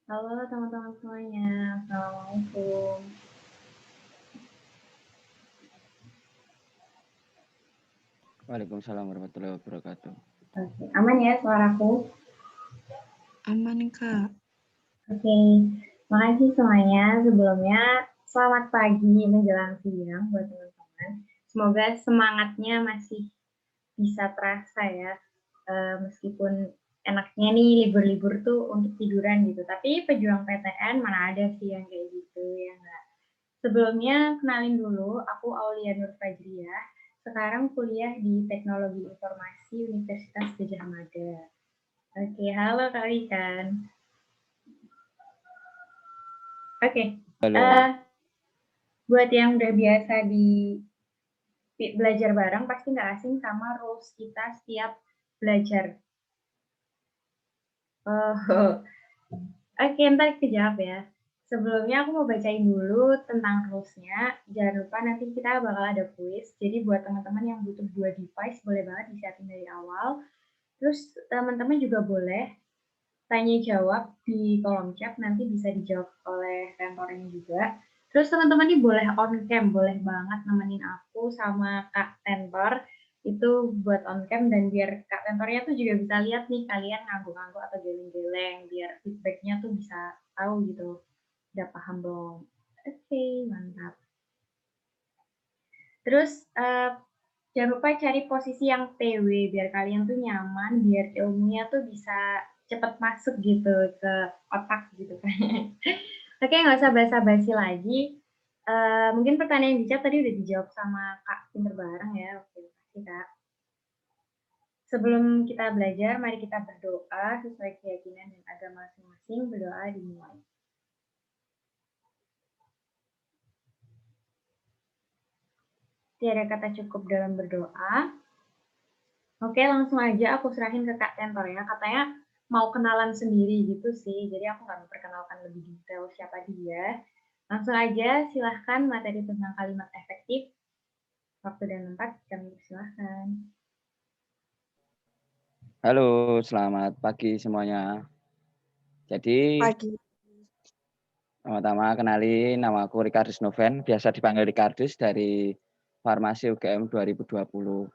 Halo teman-teman semuanya, Assalamualaikum. Waalaikumsalam warahmatullahi wabarakatuh. Oke, aman ya suaraku? Aman, Kak. Oke, makasih semuanya. Sebelumnya, selamat pagi menjelang siang buat teman-teman. Semoga semangatnya masih bisa terasa ya, meskipun enaknya nih libur-libur tuh untuk tiduran gitu. Tapi pejuang PTN mana ada sih yang kayak gitu ya nggak? Sebelumnya kenalin dulu, aku Aulia Nur Fajriah. Sekarang kuliah di Teknologi Informasi Universitas Gadjah Mada. Oke, halo Kak Wikan. Oke, Halo. buat yang udah biasa belajar bareng pasti nggak asing sama rules kita setiap belajar. Oh, oke, ntar kejawab ya. Sebelumnya aku mau bacain dulu tentang rules-nya. Jangan lupa nanti kita bakal ada quiz. Jadi buat teman-teman yang butuh 2 device, boleh banget disiapin dari awal. Terus teman-teman juga boleh tanya jawab di kolom chat, nanti bisa dijawab oleh tentornya juga. Terus teman-teman nih boleh on cam, boleh banget nemenin aku sama Kak Tentor. Itu buat on cam dan biar Kak Tentornya tuh juga bisa lihat nih kalian ngangguk-ngangguk atau geleng-geleng, biar feedbacknya tuh bisa tahu gitu. Udah paham belum? Oke, mantap. Terus jangan lupa cari posisi yang TW biar kalian tuh nyaman, biar ilmunya tuh bisa cepet masuk gitu ke otak gitu kan. Oke, nggak usah basa-basi lagi. Mungkin pertanyaan yang di chat tadi udah dijawab sama Kak Pinter bareng ya. Oke, makasih Kak. Sebelum kita belajar, mari kita berdoa sesuai keyakinan dan agama masing-masing. Berdoa dimulai. Tiada kata cukup dalam berdoa. Oke, langsung aja aku serahin ke Kak Tentor ya. Katanya mau kenalan sendiri gitu sih, jadi aku nggak memperkenalkan lebih detail siapa dia. Langsung aja, silahkan materi tentang kalimat efektif. Waktu dan tempat kami persilahkan. Halo, selamat pagi semuanya. Jadi, Pagi. pertama kenalin nama aku Ricardus Noven, biasa dipanggil Ricardus dari Farmasi UGM 2020.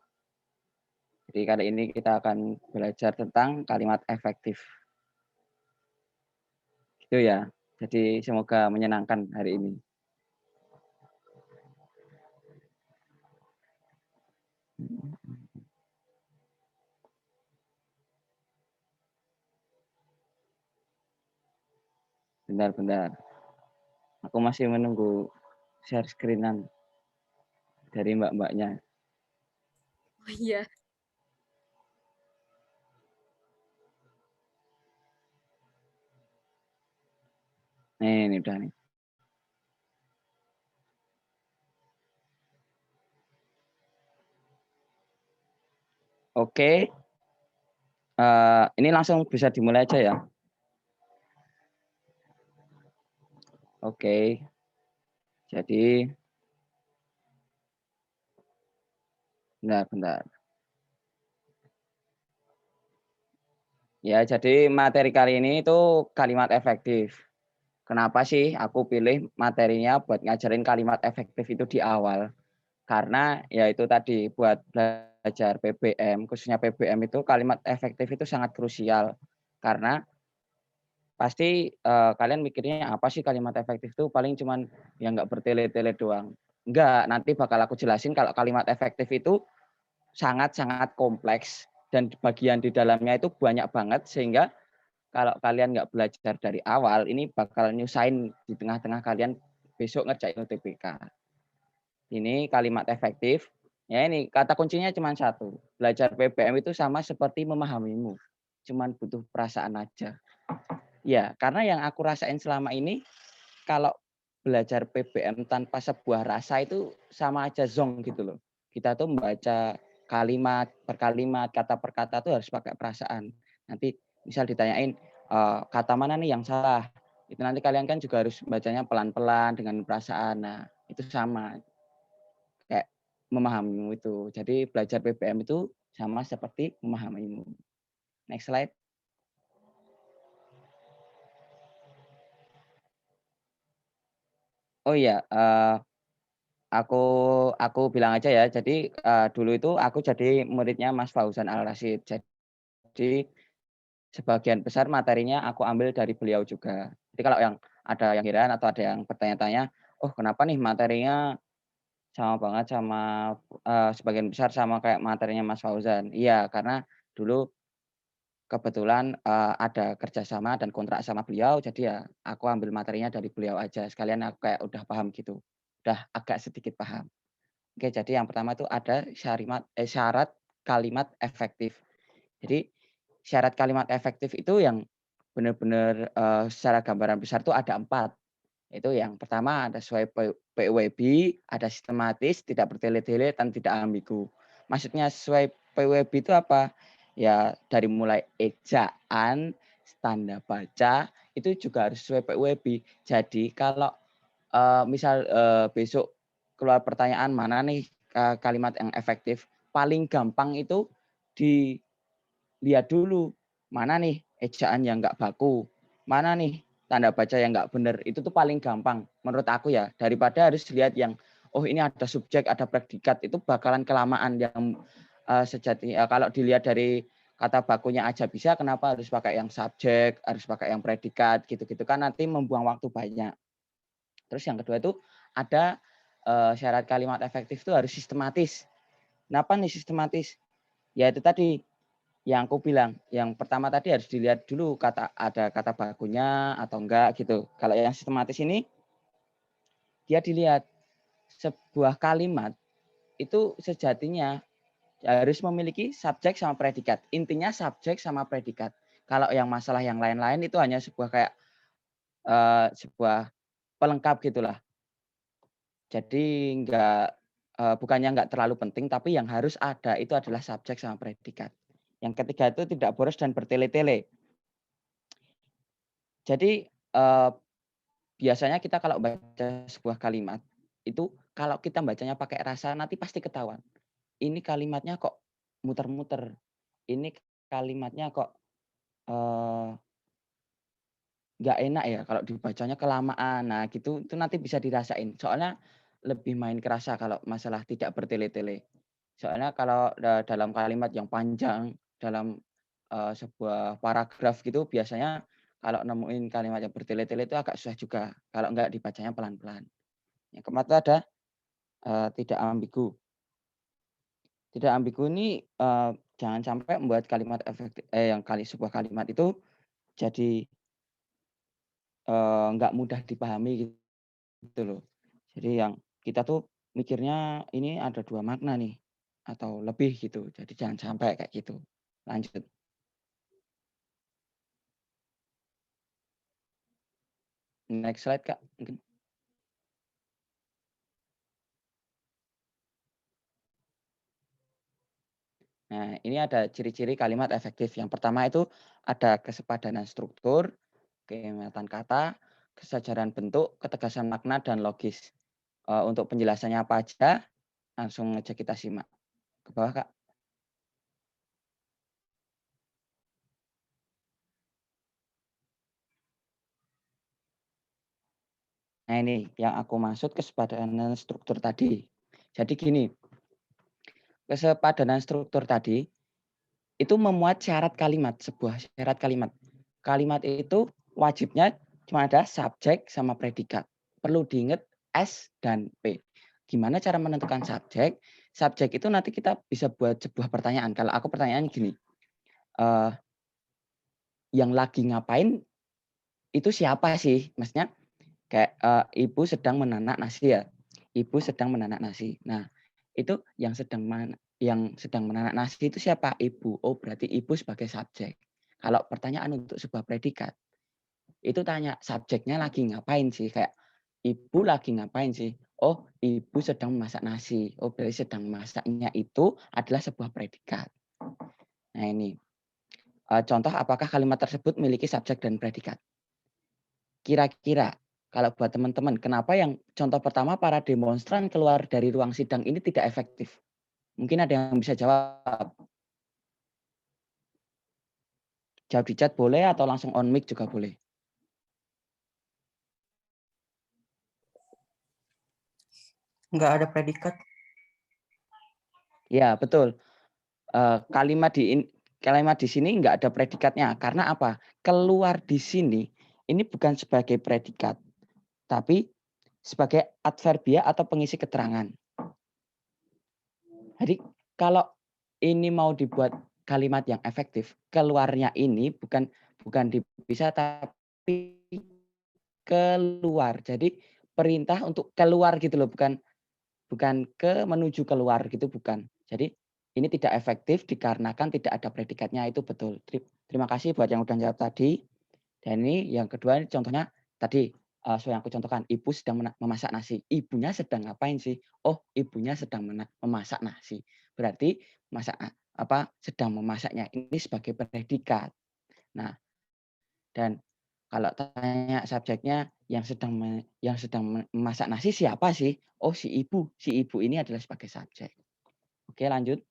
Jadi kali ini kita akan belajar tentang kalimat efektif. Gitu ya. Jadi semoga menyenangkan hari ini. Bentar-bentar. Aku masih menunggu share screen-an dari mbak-mbaknya. Oh iya. Ini udah nih. Oke. Ini langsung bisa dimulai aja ya. Oke. Jadi, bentar. Ya, jadi materi kali ini itu kalimat efektif. Kenapa sih aku pilih materinya buat ngajarin kalimat efektif itu di awal? Karena ya itu tadi buat belajar PBM, khususnya PBM itu kalimat efektif itu sangat krusial. Karena pasti kalian mikirnya apa sih kalimat efektif itu paling cuman ya nggak bertele-tele doang. Enggak, nanti bakal aku jelasin kalau kalimat efektif itu sangat-sangat kompleks dan bagian di dalamnya itu banyak banget sehingga kalau kalian nggak belajar dari awal, ini bakal nyusahin di tengah-tengah kalian besok ngerjain UTBK. Ini kalimat efektif. Ya ini kata kuncinya cuma satu. Belajar PBM itu sama seperti memahamimu. Cuman butuh perasaan aja. Ya, karena yang aku rasain selama ini kalau belajar PBM tanpa sebuah rasa itu sama aja zong gitu loh. Kita tuh membaca kalimat per kalimat, kata per kata tuh harus pakai perasaan. Nanti misal ditanyain kata mana nih yang salah, itu nanti kalian kan juga harus bacanya pelan-pelan dengan perasaan. Nah, itu sama kayak memahamimu itu. Jadi belajar PBM itu sama seperti memahamimu. Next slide. Oh iya, aku aku bilang aja ya. Jadi, dulu itu aku jadi muridnya Mas Fauzan Al-Rasyid. Jadi sebagian besar materinya aku ambil dari beliau juga. Jadi kalau yang ada yang heran atau ada yang bertanya-tanya, "Oh kenapa nih materinya sama banget sama, sebagian besar sama kayak materinya Mas Fauzan?" Iya, karena dulu kebetulan, ada kerjasama dan kontrak sama beliau, jadi ya aku ambil materinya dari beliau aja, sekalian aku kayak udah paham gitu, udah agak sedikit paham. Oke, jadi yang pertama itu ada syarat kalimat efektif. Jadi syarat kalimat efektif itu yang benar-benar, secara gambaran besar tuh ada 4. Itu yang pertama ada sesuai PWB, ada sistematis, tidak bertele-tele, dan tidak ambigu. Maksudnya sesuai PWB itu apa? Ya dari mulai ejaan, tanda baca, itu juga harus sesuai PWB. Jadi kalau, misal, besok keluar pertanyaan mana nih, kalimat yang efektif, paling gampang itu dilihat dulu, mana nih ejaan yang nggak baku, mana nih tanda baca yang nggak benar, itu tuh paling gampang menurut aku ya, daripada harus lihat yang, oh ini ada subjek, ada predikat, itu bakalan kelamaan yang, kalau dilihat dari kata bakunya aja bisa, kenapa harus pakai yang subjek, harus pakai yang predikat, gitu-gitu kan nanti membuang waktu banyak. Terus yang kedua itu ada, syarat kalimat efektif itu harus sistematis. Kenapa nih sistematis? Ya itu tadi, yang aku bilang, yang pertama tadi harus dilihat dulu ada kata bakunya atau enggak gitu. Kalau yang sistematis ini, dia dilihat sebuah kalimat itu sejatinya harus memiliki subjek sama predikat. Intinya subjek sama predikat. Kalau yang masalah yang lain-lain itu hanya sebuah kayak sebuah pelengkap gitulah. Jadi bukannya enggak terlalu penting, tapi yang harus ada itu adalah subjek sama predikat. Yang ketiga itu tidak boros dan bertele-tele. Jadi, biasanya kita kalau baca sebuah kalimat, itu kalau kita bacanya pakai rasa nanti pasti ketahuan. Ini kalimatnya kok muter-muter, ini kalimatnya kok, eee, nggak enak ya kalau dibacanya kelamaan. Nah gitu, itu nanti bisa dirasain. Soalnya lebih main kerasa kalau masalah tidak bertele-tele. Soalnya kalau dalam kalimat yang panjang, dalam, sebuah paragraf gitu biasanya kalau nemuin kalimat yang bertele-tele itu agak susah juga, kalau enggak dibacanya pelan-pelan. Yang keempat itu ada, tidak ambigu. Tidak ambigu ini, jangan sampai membuat kalimat yang sebuah kalimat itu jadi, nggak mudah dipahami gitu loh. Jadi yang kita tuh mikirnya ini ada 2 makna nih, atau lebih gitu. Jadi jangan sampai kayak gitu. Lanjut. Next slide, Kak, mungkin. Nah, ini ada ciri-ciri kalimat efektif. Yang pertama itu ada kesepadanan struktur, kehematan kata, kesejaran bentuk, ketegasan makna, dan logis. Untuk penjelasannya apa aja, langsung aja kita simak. Ke bawah, Kak. Nah, ini yang aku maksud kesepadanan struktur tadi. Jadi gini, kesepadanan struktur tadi itu memuat syarat kalimat, sebuah syarat kalimat. Kalimat itu wajibnya cuma ada subjek sama predikat. Perlu diingat S dan P. Gimana cara menentukan subjek? Subjek itu nanti kita bisa buat sebuah pertanyaan. Kalau aku pertanyaan gini, eee, yang lagi ngapain itu siapa sih? Maksudnya kayak, ibu sedang menanak nasi ya, ibu sedang menanak nasi. Nah, itu yang sedang menanak nasi itu siapa? Ibu. Oh, berarti ibu sebagai subjek. Kalau pertanyaan untuk sebuah predikat, itu tanya subjeknya lagi ngapain sih? Kayak ibu lagi ngapain sih? Oh, ibu sedang memasak nasi. Oh, berarti sedang masaknya itu adalah sebuah predikat. Nah, ini, contoh apakah kalimat tersebut memiliki subjek dan predikat? Kira-kira kalau buat teman-teman, kenapa yang contoh pertama para demonstran keluar dari ruang sidang ini tidak efektif? Mungkin ada yang bisa jawab. Jawab di chat boleh atau langsung on mic juga boleh. nggak ada predikat. Ya, betul. Kalimat di sini nggak ada predikatnya. Karena apa? Keluar di sini ini bukan sebagai predikat, tapi sebagai adverbia atau pengisi keterangan. Jadi kalau ini mau dibuat kalimat yang efektif, keluarnya ini bukan dipisah tapi keluar. Jadi perintah untuk keluar gitu loh, bukan bukan menuju keluar gitu, bukan. Jadi ini tidak efektif dikarenakan tidak ada predikatnya, itu betul. Terima kasih buat yang udah jawab tadi. Dan ini yang kedua ini contohnya tadi yang aku contohkan, ibu sedang memasak nasi. Ibunya sedang ngapain sih? Oh, ibunya sedang memasak nasi. Berarti sedang memasaknya ini sebagai predikat. Nah, dan kalau tanya subjeknya yang sedang memasak nasi siapa sih? Oh, si ibu. Si ibu ini adalah sebagai subjek. Oke, lanjut.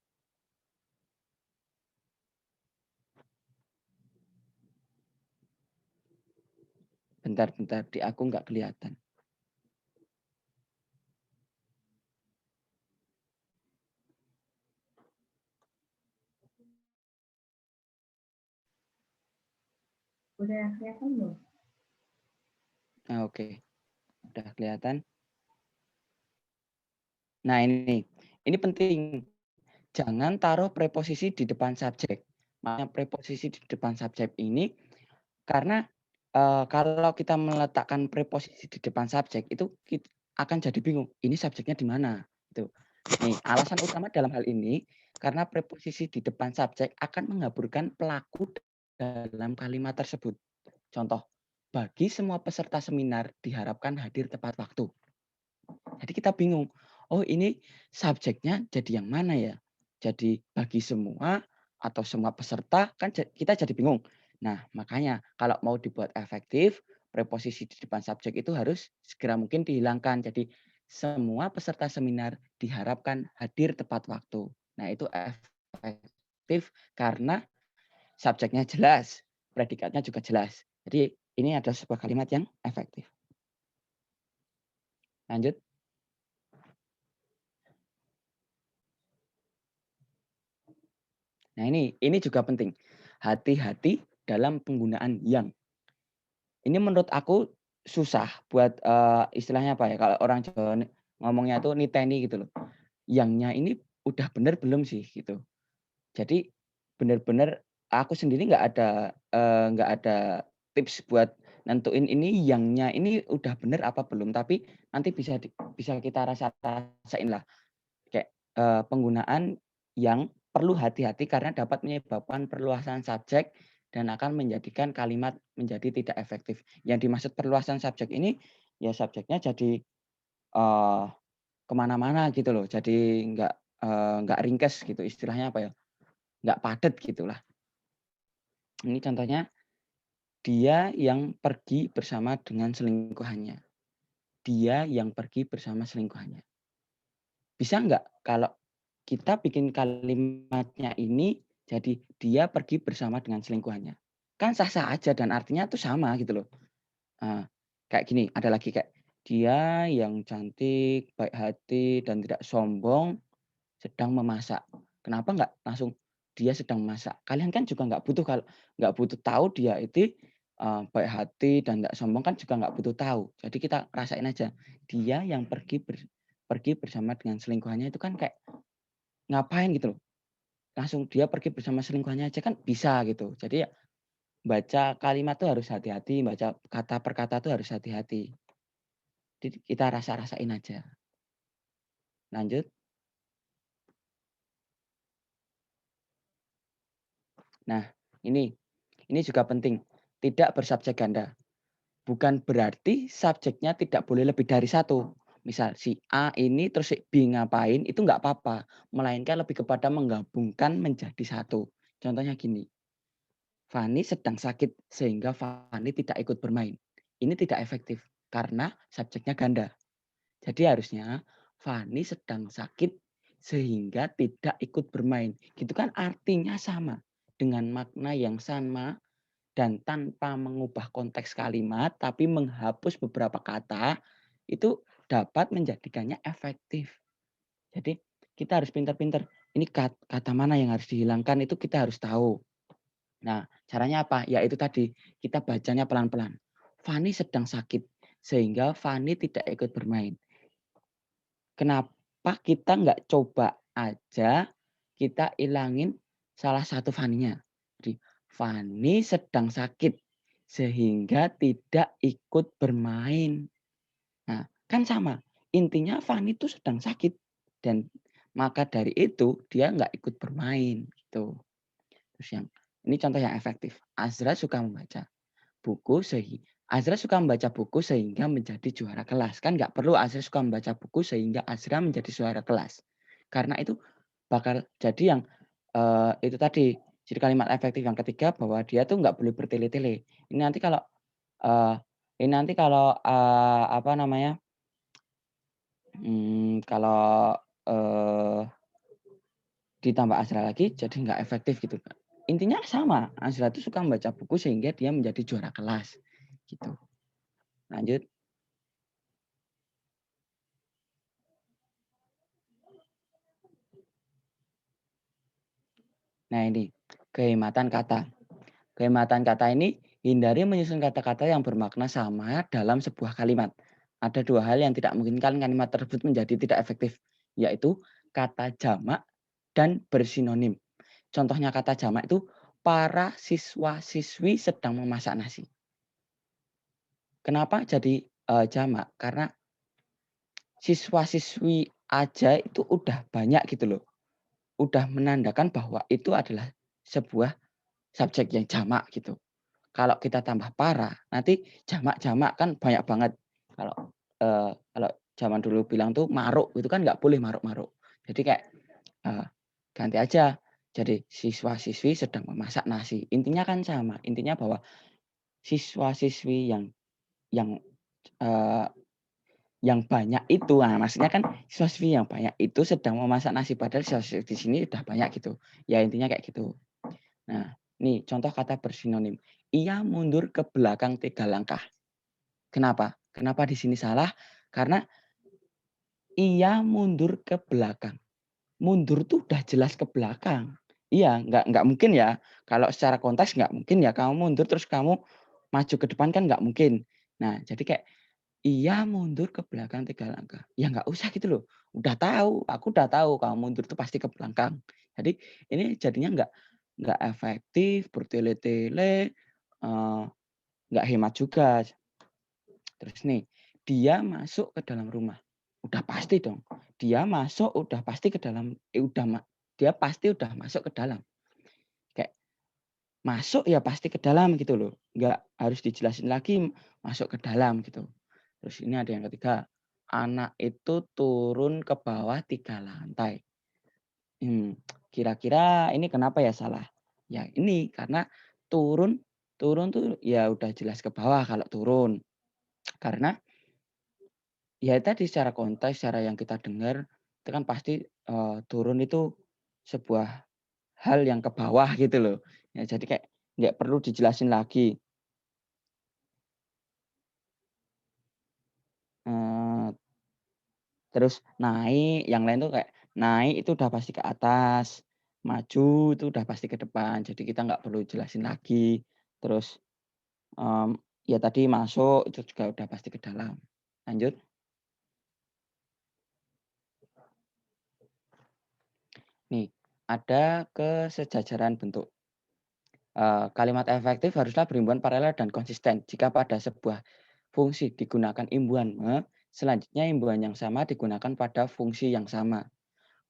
Bentar, di aku nggak kelihatan. Udah kelihatan belum? Oke. Udah kelihatan. Nah, ini penting. Jangan taruh preposisi di depan subjek. Makanya preposisi di depan subjek ini karena kalau kita meletakkan preposisi di depan subjek itu akan jadi bingung. Ini subjeknya di mana? Itu. Nih, alasan utama dalam hal ini karena preposisi di depan subjek akan mengaburkan pelaku dalam kalimat tersebut. Contoh, bagi semua peserta seminar diharapkan hadir tepat waktu. Jadi kita bingung. Oh, ini subjeknya jadi yang mana ya? Jadi bagi semua atau semua peserta kan kita jadi bingung. Nah, makanya kalau mau dibuat efektif, preposisi di depan subjek itu harus segera mungkin dihilangkan. Jadi semua peserta seminar diharapkan hadir tepat waktu. Nah, itu efektif karena subjeknya jelas, predikatnya juga jelas. Jadi ini adalah sebuah kalimat yang efektif. Lanjut. Nah, ini juga penting. Hati-hati dalam penggunaan yang. Ini menurut aku susah buat istilahnya apa ya? Kalau orang Jawa ngomongnya tuh niteni gitu loh. Yangnya ini udah bener belum sih gitu. Jadi bener-bener aku sendiri nggak ada tips buat nentuin ini yangnya ini udah bener apa belum. Tapi nanti bisa kita rasain lah. Kayak penggunaan yang perlu hati-hati karena dapat menyebabkan perluasan subjek dan akan menjadikan kalimat menjadi tidak efektif. Yang dimaksud perluasan subjek ini ya subjeknya jadi kemana-mana gitu loh. Jadi nggak ringkes gitu istilahnya apa ya? Nggak padat gitulah. Ini contohnya dia yang pergi bersama dengan selingkuhannya. Dia yang pergi bersama selingkuhannya. Bisa nggak kalau kita bikin kalimatnya ini jadi dia pergi bersama dengan selingkuhannya. Kan sah-sah aja dan artinya tuh sama gitu loh. Kayak gini, ada lagi kayak dia yang cantik, baik hati dan tidak sombong sedang memasak. Kenapa nggak langsung dia sedang memasak? Kalian kan juga nggak butuh tahu dia itu baik hati dan tidak sombong kan juga nggak butuh tahu. Jadi kita rasain aja. Dia yang pergi bersama dengan selingkuhannya itu kan kayak ngapain gitu loh. Langsung dia pergi bersama selingkuhannya aja kan bisa gitu. Jadi ya baca kalimat tuh harus hati-hati, baca kata per kata tuh harus hati-hati. Jadi kita rasa-rasain aja. Lanjut. Nah, ini juga penting. Tidak bersubjek ganda. Bukan berarti subjeknya tidak boleh lebih dari satu. Misal si A ini terus si B ngapain, itu nggak apa-apa. Melainkan lebih kepada menggabungkan menjadi satu. Contohnya gini. Fani sedang sakit sehingga Fani tidak ikut bermain. Ini tidak efektif karena subjeknya ganda. Jadi harusnya Fani sedang sakit sehingga tidak ikut bermain. Gitu kan artinya sama dengan makna yang sama dan tanpa mengubah konteks kalimat tapi menghapus beberapa kata itu dapat menjadikannya efektif. Jadi kita harus pintar-pintar. Ini kata mana yang harus dihilangkan itu kita harus tahu. Nah, caranya apa? Ya itu tadi, kita bacanya pelan-pelan. Fani sedang sakit, sehingga Fani tidak ikut bermain. Kenapa kita nggak coba aja kita ilangin salah satu Faninya? Jadi, Fani sedang sakit, sehingga tidak ikut bermain. Nah, kan sama. Intinya Fani itu sedang sakit. Dan maka dari itu dia nggak ikut bermain. Gitu. Terus ini contoh yang efektif. Azra suka membaca buku Azra suka membaca buku sehingga menjadi juara kelas. Kan nggak perlu Azra suka membaca buku sehingga Azra menjadi juara kelas. Karena itu bakal jadi yang itu tadi. Jadi kalimat efektif yang ketiga bahwa dia tuh nggak boleh bertele-tele. Ini nanti kalau eh, apa namanya? Kalau ditambah Azra lagi jadi nggak efektif gitu. Intinya sama, Azra itu suka membaca buku sehingga dia menjadi juara kelas gitu. Lanjut. Nah ini, kehematan kata. Kehematan kata ini hindari menyusun kata-kata yang bermakna sama dalam sebuah kalimat. Ada dua hal yang tidak memungkinkan kalimat tersebut menjadi tidak efektif, yaitu kata jamak dan bersinonim. Contohnya kata jamak itu para siswa-siswi sedang memasak nasi. Kenapa jadi jamak? Karena siswa-siswi aja itu udah banyak gitu loh. Udah menandakan bahwa itu adalah sebuah subjek yang jamak gitu. Kalau kita tambah para, nanti jamak-jamak kan banyak banget. Kalau zaman dulu bilang tuh maruk, itu kan nggak boleh maruk-maruk. Jadi kayak ganti aja. Jadi siswa-siswi sedang memasak nasi. Intinya kan sama. Intinya bahwa siswa-siswi yang eh, yang banyak itu, nah maksudnya kan siswa-siswi yang banyak itu sedang memasak nasi padahal siswa-siswi di sini udah banyak gitu. Ya intinya kayak gitu. Nah, nih contoh kata bersinonim. Ia mundur ke belakang 3 langkah. Kenapa? Kenapa di sini salah? Karena ia mundur ke belakang. Mundur tuh udah jelas ke belakang. Iya, nggak mungkin ya. Kalau secara konteks nggak mungkin ya. Kamu mundur terus kamu maju ke depan kan nggak mungkin. Nah, jadi kayak ia mundur ke belakang 3 langkah. Ya nggak usah gitu loh. Udah tahu, aku udah tahu kamu mundur itu pasti ke belakang. Jadi ini jadinya nggak efektif, bertele-tele, nggak hemat juga. Terus nih, dia masuk ke dalam rumah. Udah pasti dong. Dia masuk udah pasti ke dalam dia pasti udah masuk ke dalam. Kayak masuk ya pasti ke dalam gitu loh. Nggak harus dijelasin lagi masuk ke dalam gitu. Terus ini ada yang ketiga. Anak itu turun ke bawah 3 lantai. Kira-kira ini kenapa ya salah? Ya ini karena turun turun tuh ya udah jelas ke bawah kalau turun. Karena ya tadi secara konteks, secara yang kita dengar, itu kan pasti, turun itu sebuah hal yang ke bawah gitu loh. Ya jadi kayak nggak perlu dijelasin lagi. Eee, Terus naik, yang lain tuh kayak naik itu udah pasti ke atas, maju itu udah pasti ke depan, jadi kita nggak perlu jelasin lagi. Terus, ya tadi masuk itu juga udah pasti ke dalam. Lanjut. Nih, ada kesejajaran bentuk. Kalimat efektif haruslah berhimpunan paralel dan konsisten. Jika pada sebuah fungsi digunakan imbuhan "me", selanjutnya imbuhan yang sama digunakan pada fungsi yang sama.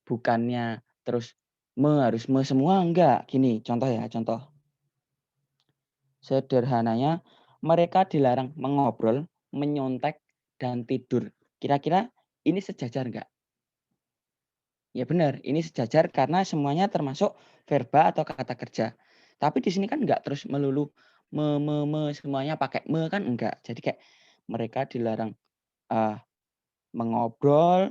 Bukannya terus harus "me" semua, enggak. Gini contoh ya, contoh. Sederhananya, mereka dilarang mengobrol, menyontek, dan tidur. Kira-kira ini sejajar enggak? Ya benar, ini sejajar karena semuanya termasuk verba atau kata kerja. Tapi di sini kan enggak terus melulu semuanya pakai "me" kan enggak. Jadi kayak mereka dilarang, eee, mengobrol,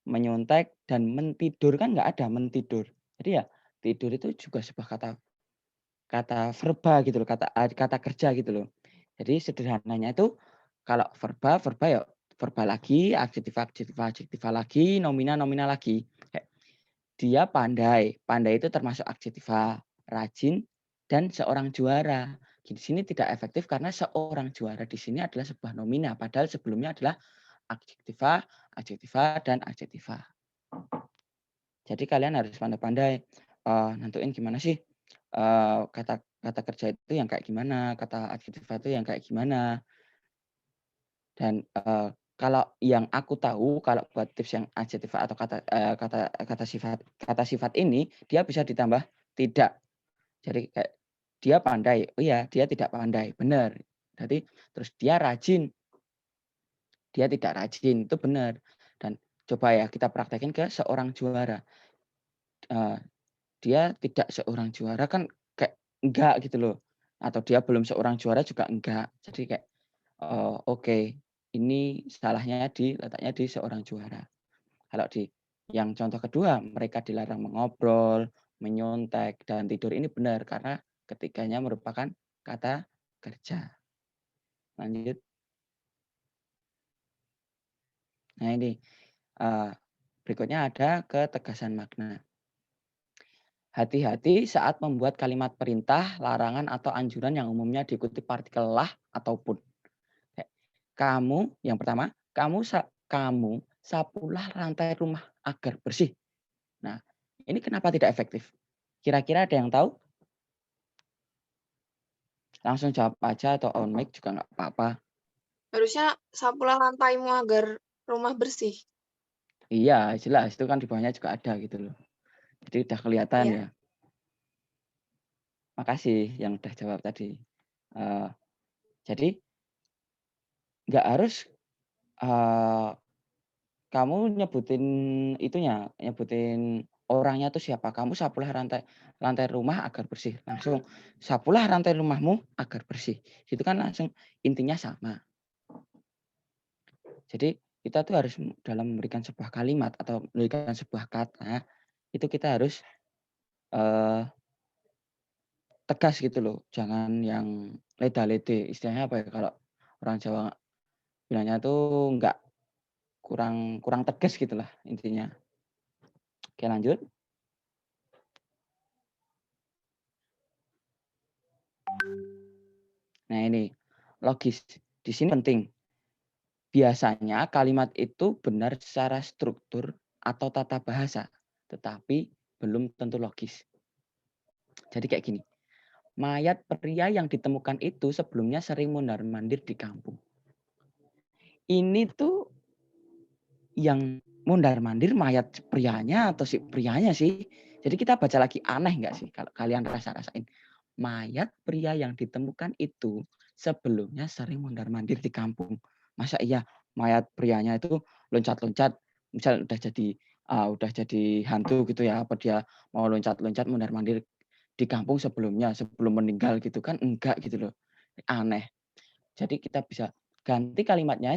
menyontek, dan mentidur kan enggak ada mentidur. Jadi ya tidur itu juga sebuah kata kata verba gitu loh, kata kerja gitu loh. Jadi sederhananya itu kalau verba ya verbal lagi, adjektiva lagi, nomina lagi. Kayak dia pandai. Pandai itu termasuk adjektiva, rajin, dan seorang juara. Di sini tidak efektif karena seorang juara di sini adalah sebuah nomina. Padahal sebelumnya adalah adjektiva, dan adjektiva. Jadi kalian harus pandai-pandai nentuin gimana sih kata kerja itu yang kayak gimana, kata adjektiva itu yang kayak gimana. Dan kalau yang aku tahu, kalau buat tips yang adjektiva atau kata sifat ini, dia bisa ditambah tidak. Jadi kayak dia pandai, oh iya dia tidak pandai, benar. Jadi terus dia rajin, dia tidak rajin, itu benar. Dan coba ya kita praktekin ke seorang juara. Dia tidak seorang juara kan kayak enggak gitu loh. Atau dia belum seorang juara juga enggak. Jadi kayak oke, ini salahnya letaknya di seorang juara. Kalau di yang contoh kedua, mereka dilarang mengobrol, menyontek, dan tidur ini benar karena ketiganya merupakan kata kerja. Lanjut. Nah ini berikutnya ada ketegasan makna. Hati-hati saat membuat kalimat perintah, larangan, atau anjuran yang umumnya diikuti partikel lah ataupun. Kamu, yang pertama, kamu sapulah lantai rumah agar bersih. Nah, ini kenapa tidak efektif? Kira-kira ada yang tahu? Langsung jawab aja atau on mic juga nggak apa-apa. Harusnya sapulah lantaimu agar rumah bersih. Iya, jelas. Itu kan di bawahnya juga ada gitu loh. Jadi udah kelihatan Iya. ya. Makasih yang udah jawab tadi. Jadi nggak harus kamu nyebutin orangnya tuh siapa. Kamu sapulah lantai rumah agar bersih. Langsung sapulah lantai rumahmu agar bersih. Itu kan langsung intinya sama. Jadi kita tuh harus dalam memberikan sebuah kalimat atau memberikan sebuah kata, itu kita harus tegas gitu loh. Jangan yang leda-lede. Istilahnya apa ya, kalau orang Jawa bilangnya tuh nggak kurang tegas gitulah intinya. Oke, lanjut. Nah ini logis. Di sini penting. Biasanya kalimat itu benar secara struktur atau tata bahasa, tetapi belum tentu logis. Jadi kayak gini. Mayat pria yang ditemukan itu sebelumnya sering mondar-mandir di kampung. Ini tuh yang mondar-mandir mayat prianya atau si prianya sih. Jadi kita baca lagi, aneh nggak sih kalau kalian rasain. Mayat pria yang ditemukan itu sebelumnya sering mondar-mandir di kampung. Masa iya mayat prianya itu loncat-loncat, misal udah jadi hantu gitu ya, apa dia mau loncat-loncat mondar-mandir di kampung sebelum meninggal gitu kan, enggak gitu loh. Aneh. Jadi kita bisa ganti kalimatnya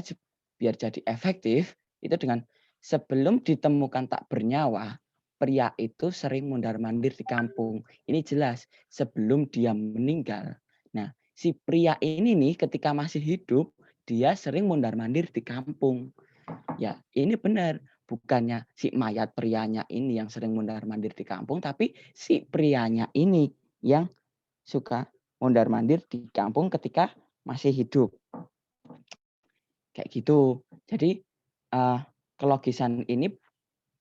biar jadi efektif itu dengan sebelum ditemukan tak bernyawa, pria itu sering mondar-mandir di kampung. Ini jelas sebelum dia meninggal. Nah, si pria ini nih ketika masih hidup, dia sering mondar-mandir di kampung. Ya, ini benar. Bukannya si mayat prianya ini yang sering mondar-mandir di kampung, tapi si prianya ini yang suka mondar-mandir di kampung ketika masih hidup. Kayak gitu. Jadi kelogisan ini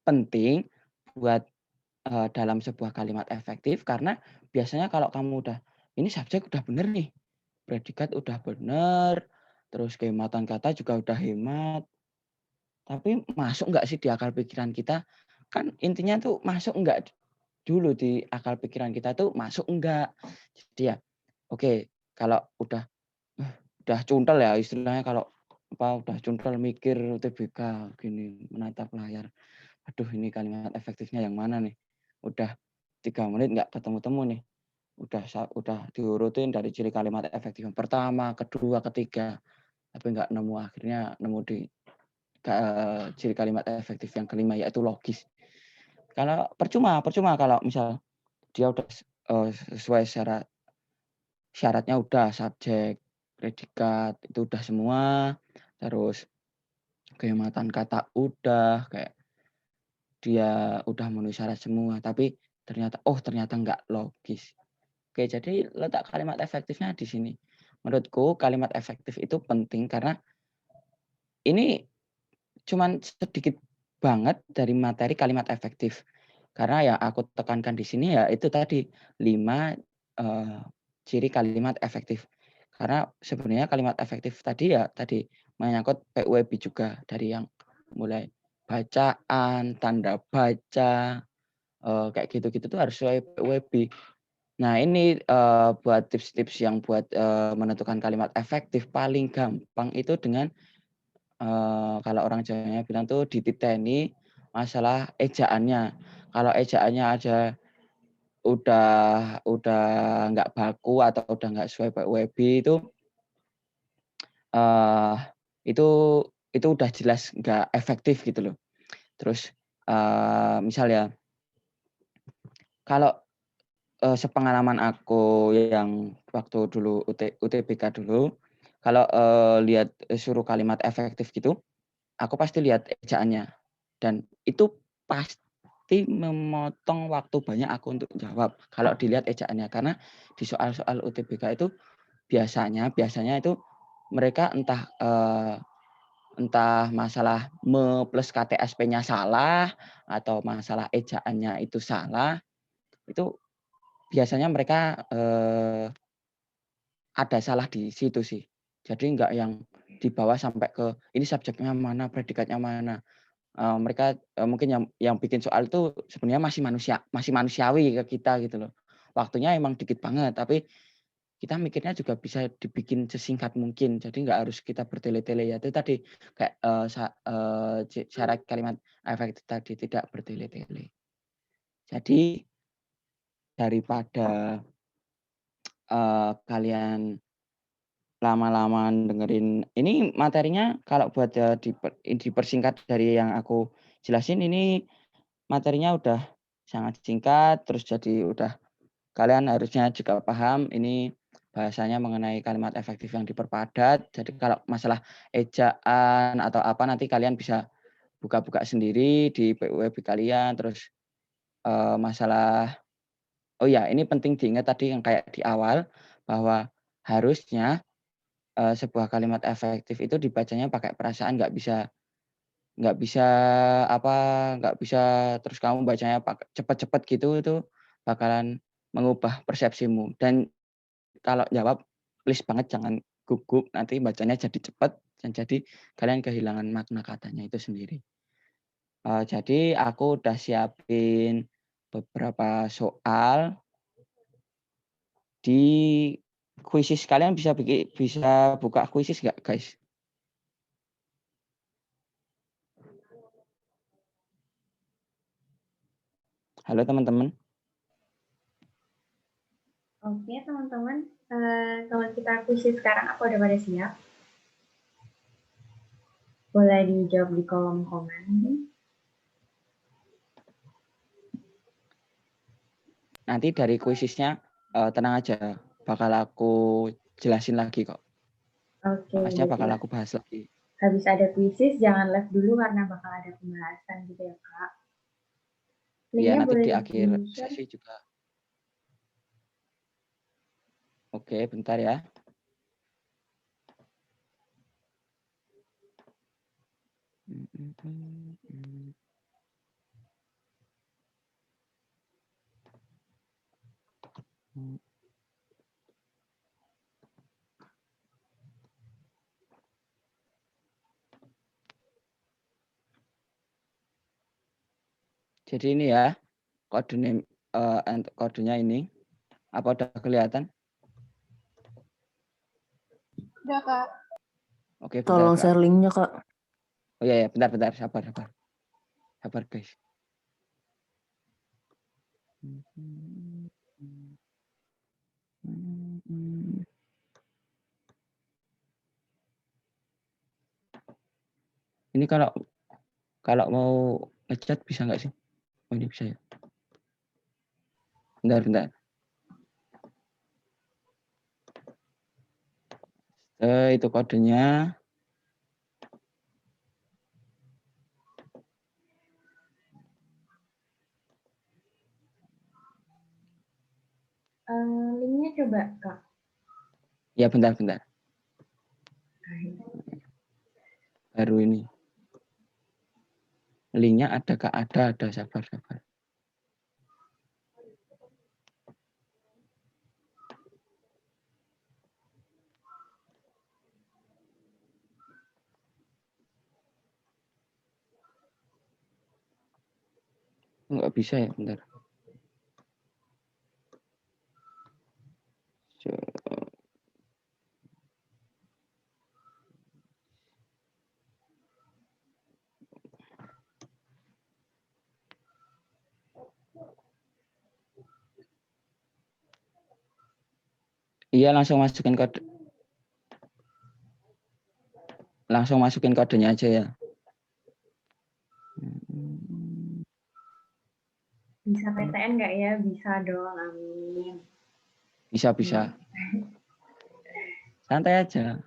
penting buat dalam sebuah kalimat efektif karena biasanya kalau kamu ini subjek udah bener nih, predikat udah bener, terus kehematan kata juga udah hemat, tapi masuk nggak sih di akal pikiran kita? Kan intinya tuh masuk nggak dulu di akal pikiran kita tuh masuk enggak. Jadi ya oke, kalau udah cuntel ya istilahnya, kalau udah cuntel mikir UTBK gini menatap layar. Aduh ini kalimat efektifnya yang mana nih? Udah 3 menit nggak ketemu-temu nih. Udah diurutin dari ciri kalimat efektif yang pertama, kedua, ketiga. Tapi nggak nemu, akhirnya nemu di ciri kalimat efektif yang kelima yaitu logis. Karena percuma kalau misal dia udah sesuai syaratnya udah subjek, predikat itu udah semua, terus kehematan kata udah, kayak dia udah memenuhi syarat semua, tapi ternyata nggak logis. Oke, jadi letak kalimat efektifnya di sini. Menurutku kalimat efektif itu penting karena ini cuman sedikit banget dari materi kalimat efektif. Karena yang aku tekankan di sini ya itu tadi 5 ciri kalimat efektif. Karena sebenarnya kalimat efektif tadi ya tadi menyangkut PUEB juga dari yang mulai bacaan, tanda baca, kayak gitu-gitu tuh harus sesuai PUEB. Nah ini, buat tips-tips yang buat, menentukan kalimat efektif paling gampang itu dengan kalau orang Jawanya bilang tuh dititeni masalah ejaannya. Kalau ejaannya aja udah nggak baku atau udah nggak sesuai PUEB eee, itu itu udah jelas nggak efektif gitu loh. Terus, misal ya, kalau, sepengalaman aku yang waktu dulu UTBK dulu, kalau, lihat, suruh kalimat efektif gitu aku pasti lihat ejaannya dan itu pasti memotong waktu banyak aku untuk jawab kalau dilihat ejaannya. Karena di soal-soal UTBK itu biasanya itu mereka entah masalah plus KTSP-nya salah atau masalah ejaannya itu salah, itu biasanya mereka, ada salah di situ sih. Jadi nggak yang dibawa sampai ke ini subjeknya mana, predikatnya mana. Mereka, mungkin yang bikin soal itu sebenarnya masih manusiawi ke kita gitu loh. Waktunya emang dikit banget, tapi kita mikirnya juga bisa dibikin sesingkat mungkin. Jadi nggak harus kita bertele-tele ya itu tadi kayak, syarat kalimat efektif tadi tidak bertele-tele. Jadi daripada, kalian lama-lama dengerin ini materinya kalau buat, dipersingkat dari yang aku jelasin ini materinya udah sangat singkat, terus jadi udah kalian harusnya juga paham ini bahasanya mengenai kalimat efektif yang diperpadat. Jadi kalau masalah ejaan atau apa nanti kalian bisa buka-buka sendiri di PUEB kalian. Terus, masalah oh ya ini penting diingat tadi yang kayak di awal, bahwa harusnya, sebuah kalimat efektif itu dibacanya pakai perasaan, nggak bisa apa, nggak bisa terus kamu bacanya cepet-cepet gitu, itu bakalan mengubah persepsimu. Dan kalau jawab please banget jangan gugup, nanti bacanya jadi cepet dan jadi kalian kehilangan makna katanya itu sendiri. Jadi aku udah siapin beberapa soal di kuisis. Kalian bisa buka kuisis nggak, guys? Halo teman-teman. Oke teman-teman, kalau kita kuisis sekarang apa udah pada siap? Boleh dijawab di kolom komen. Nanti dari kuisisnya, tenang aja, bakal aku jelasin lagi kok. Oke, Maksudnya bakal aku bahas lagi. habis ada kuisis jangan live dulu karena bakal ada pembahasan gitu ya Kak. Iya, Linknya nanti boleh di akhir di-share. sesi juga. Oke, bentar ya. Jadi ini ya, kodenya ini. Apa udah kelihatan? Udah, Kak. Oke, bentar, Tolong Kak. share linknya, Kak. Oh iya, ya, bentar, sabar. Sabar, guys. Ini kalau mau ngechat bisa nggak sih? Oh ini bisa ya. Bentar. Itu kodenya. Linknya coba, Kak. Ya, bentar. Baru ini. Linknya ada, Kak. Ada. Sabar. Nggak bisa ya, bentar. Iya, langsung masukin kodenya aja ya. Bisa PTN nggak ya? Bisa dong, amin. Bisa. Santai aja.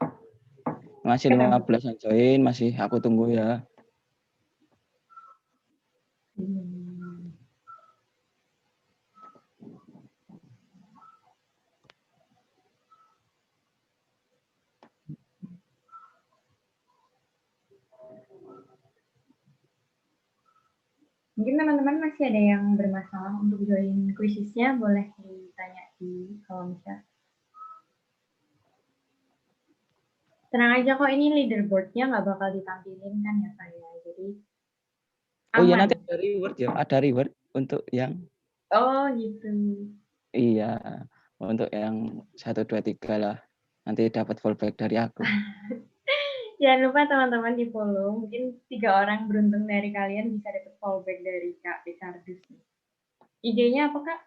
Masih 15 yang join, masih aku tunggu ya. Mungkin teman-teman masih ada yang bermasalah untuk join kuisisnya, boleh ditanya di kolom chat. Tenang aja kok, ini leaderboard-nya nggak bakal ditampilin kan ya, Pak ya. Jadi Oh iya, aman. nanti ada reward ya. Ada reward untuk yang... Oh gitu. Iya, untuk yang 1, 2, 3 lah. Nanti dapat fallback dari aku. Jangan lupa teman-teman di follow. Mungkin 3 orang beruntung dari kalian bisa dapat fallback dari Kak Picardus. IG-nya apa, Kak?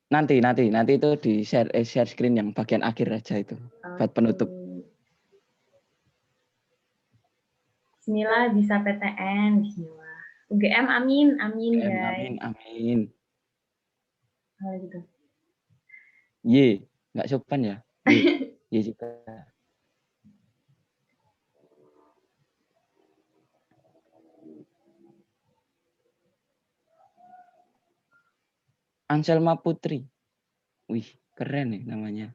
Nanti itu di share screen yang bagian akhir aja itu. Buat penutup. Bismillah bisa PTN, bismillah. UGM amin guys. Amin. Gitu. Nggak sopan ya? Y juga. Anselma Putri. Wih, keren nih namanya.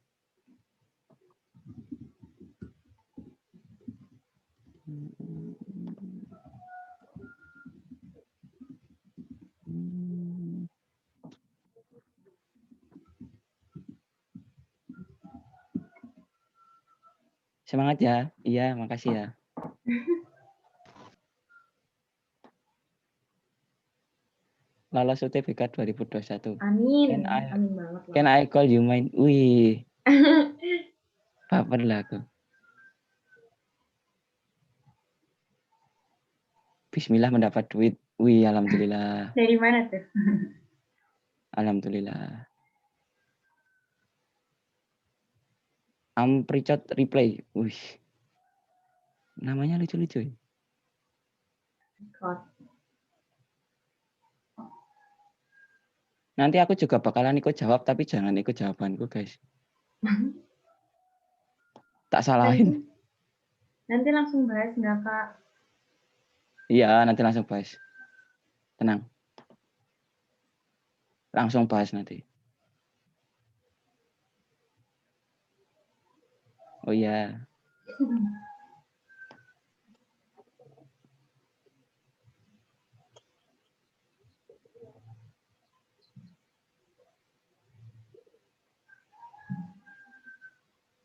Semangat ya. Iya, makasih ya. Lolos UTBK 2021. Amin. Amin banget loh. Can I call you mine? Wih. Baper lah aku. Bismillah mendapat duit. Wih, alhamdulillah. Dari mana tuh? Alhamdulillah. Ampricot replay. Wih. Namanya lucu-lucu. Nanti aku juga bakalan ikut jawab, tapi jangan ikut jawabanku, guys. Tak salahin. Nanti langsung bahas nggak, Kak? Iya, nanti langsung bahas. Tenang. Langsung bahas nanti. Oh iya.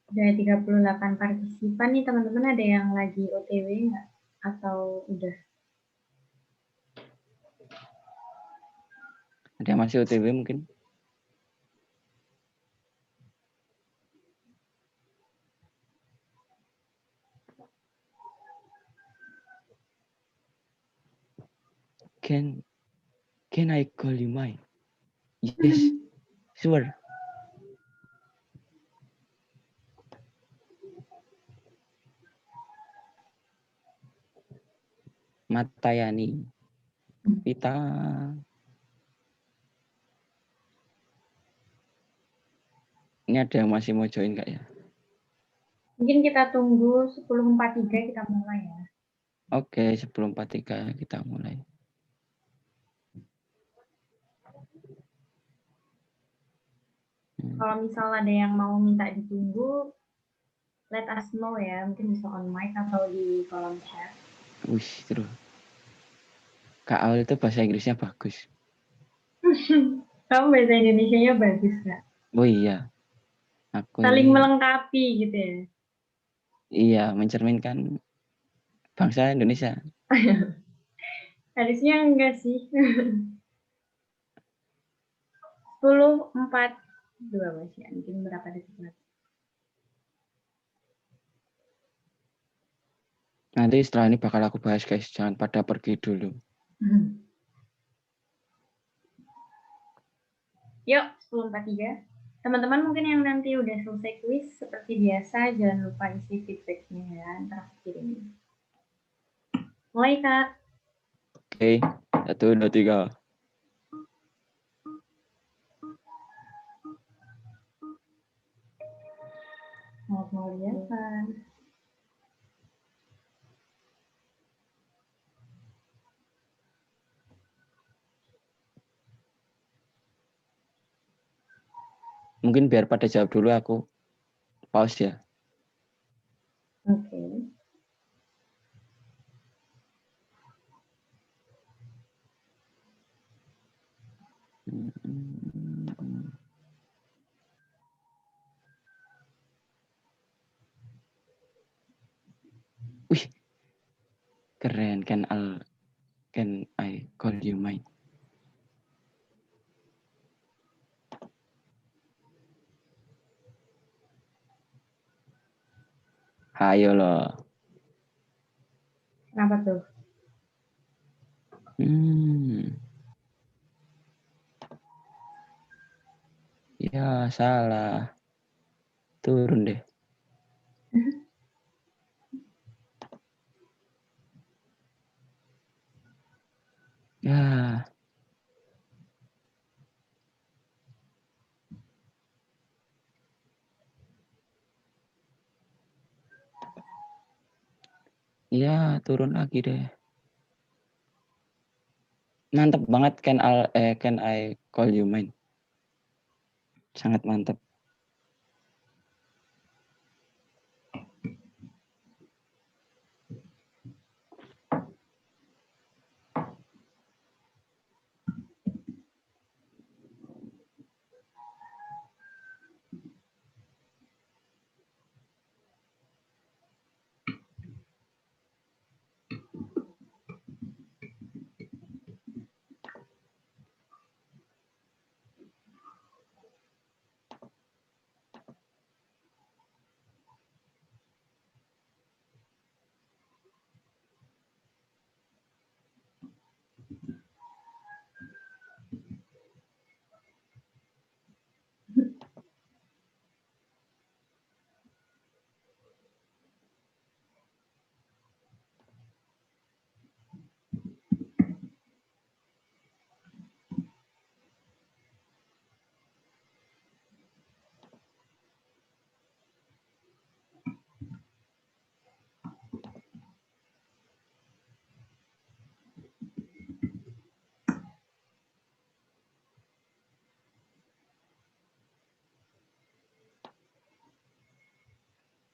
Udah 38 partisipan nih, teman-teman. Ada yang lagi OTW nggak? Atau udah? Ada yang masih OTW mungkin? Can I call you mine? Yes, sure. Matayani. Pita. Ini ada yang masih mau join nggak ya? Mungkin kita tunggu 10.43 kita mulai ya. Oke, 10.43 kita mulai. Kalau misalnya ada yang mau minta ditunggu, let us know ya. Mungkin bisa on mic atau di kolom chat. Wih, terus. Kak Aul itu bahasa Inggrisnya bagus. Kamu bahasa Indonesianya bagus nggak? Oh iya, aku Saling ini melengkapi gitu ya. iya mencerminkan bangsa Indonesia. Harusnya enggak sih. 10:42 masih mungkin berapa detik lagi. Nanti setelah ini bakal aku bahas guys, jangan pada pergi dulu. Yuk, 10:43. Teman-teman mungkin yang nanti udah selesai kuis, seperti biasa jangan lupa isi feedbacknya ya, ntar aku kirim. Mulai Kak. Oke, 1, 2, 3. Selamat mengerjakan. Mungkin biar pada jawab dulu aku pause ya. Oke. Wih, keren. Can I call you mine? Ayo loh. Kenapa tuh? Ya salah. Turun deh. Ya. Ya, turun lagi deh. Mantap banget can I call you mine. Sangat mantap.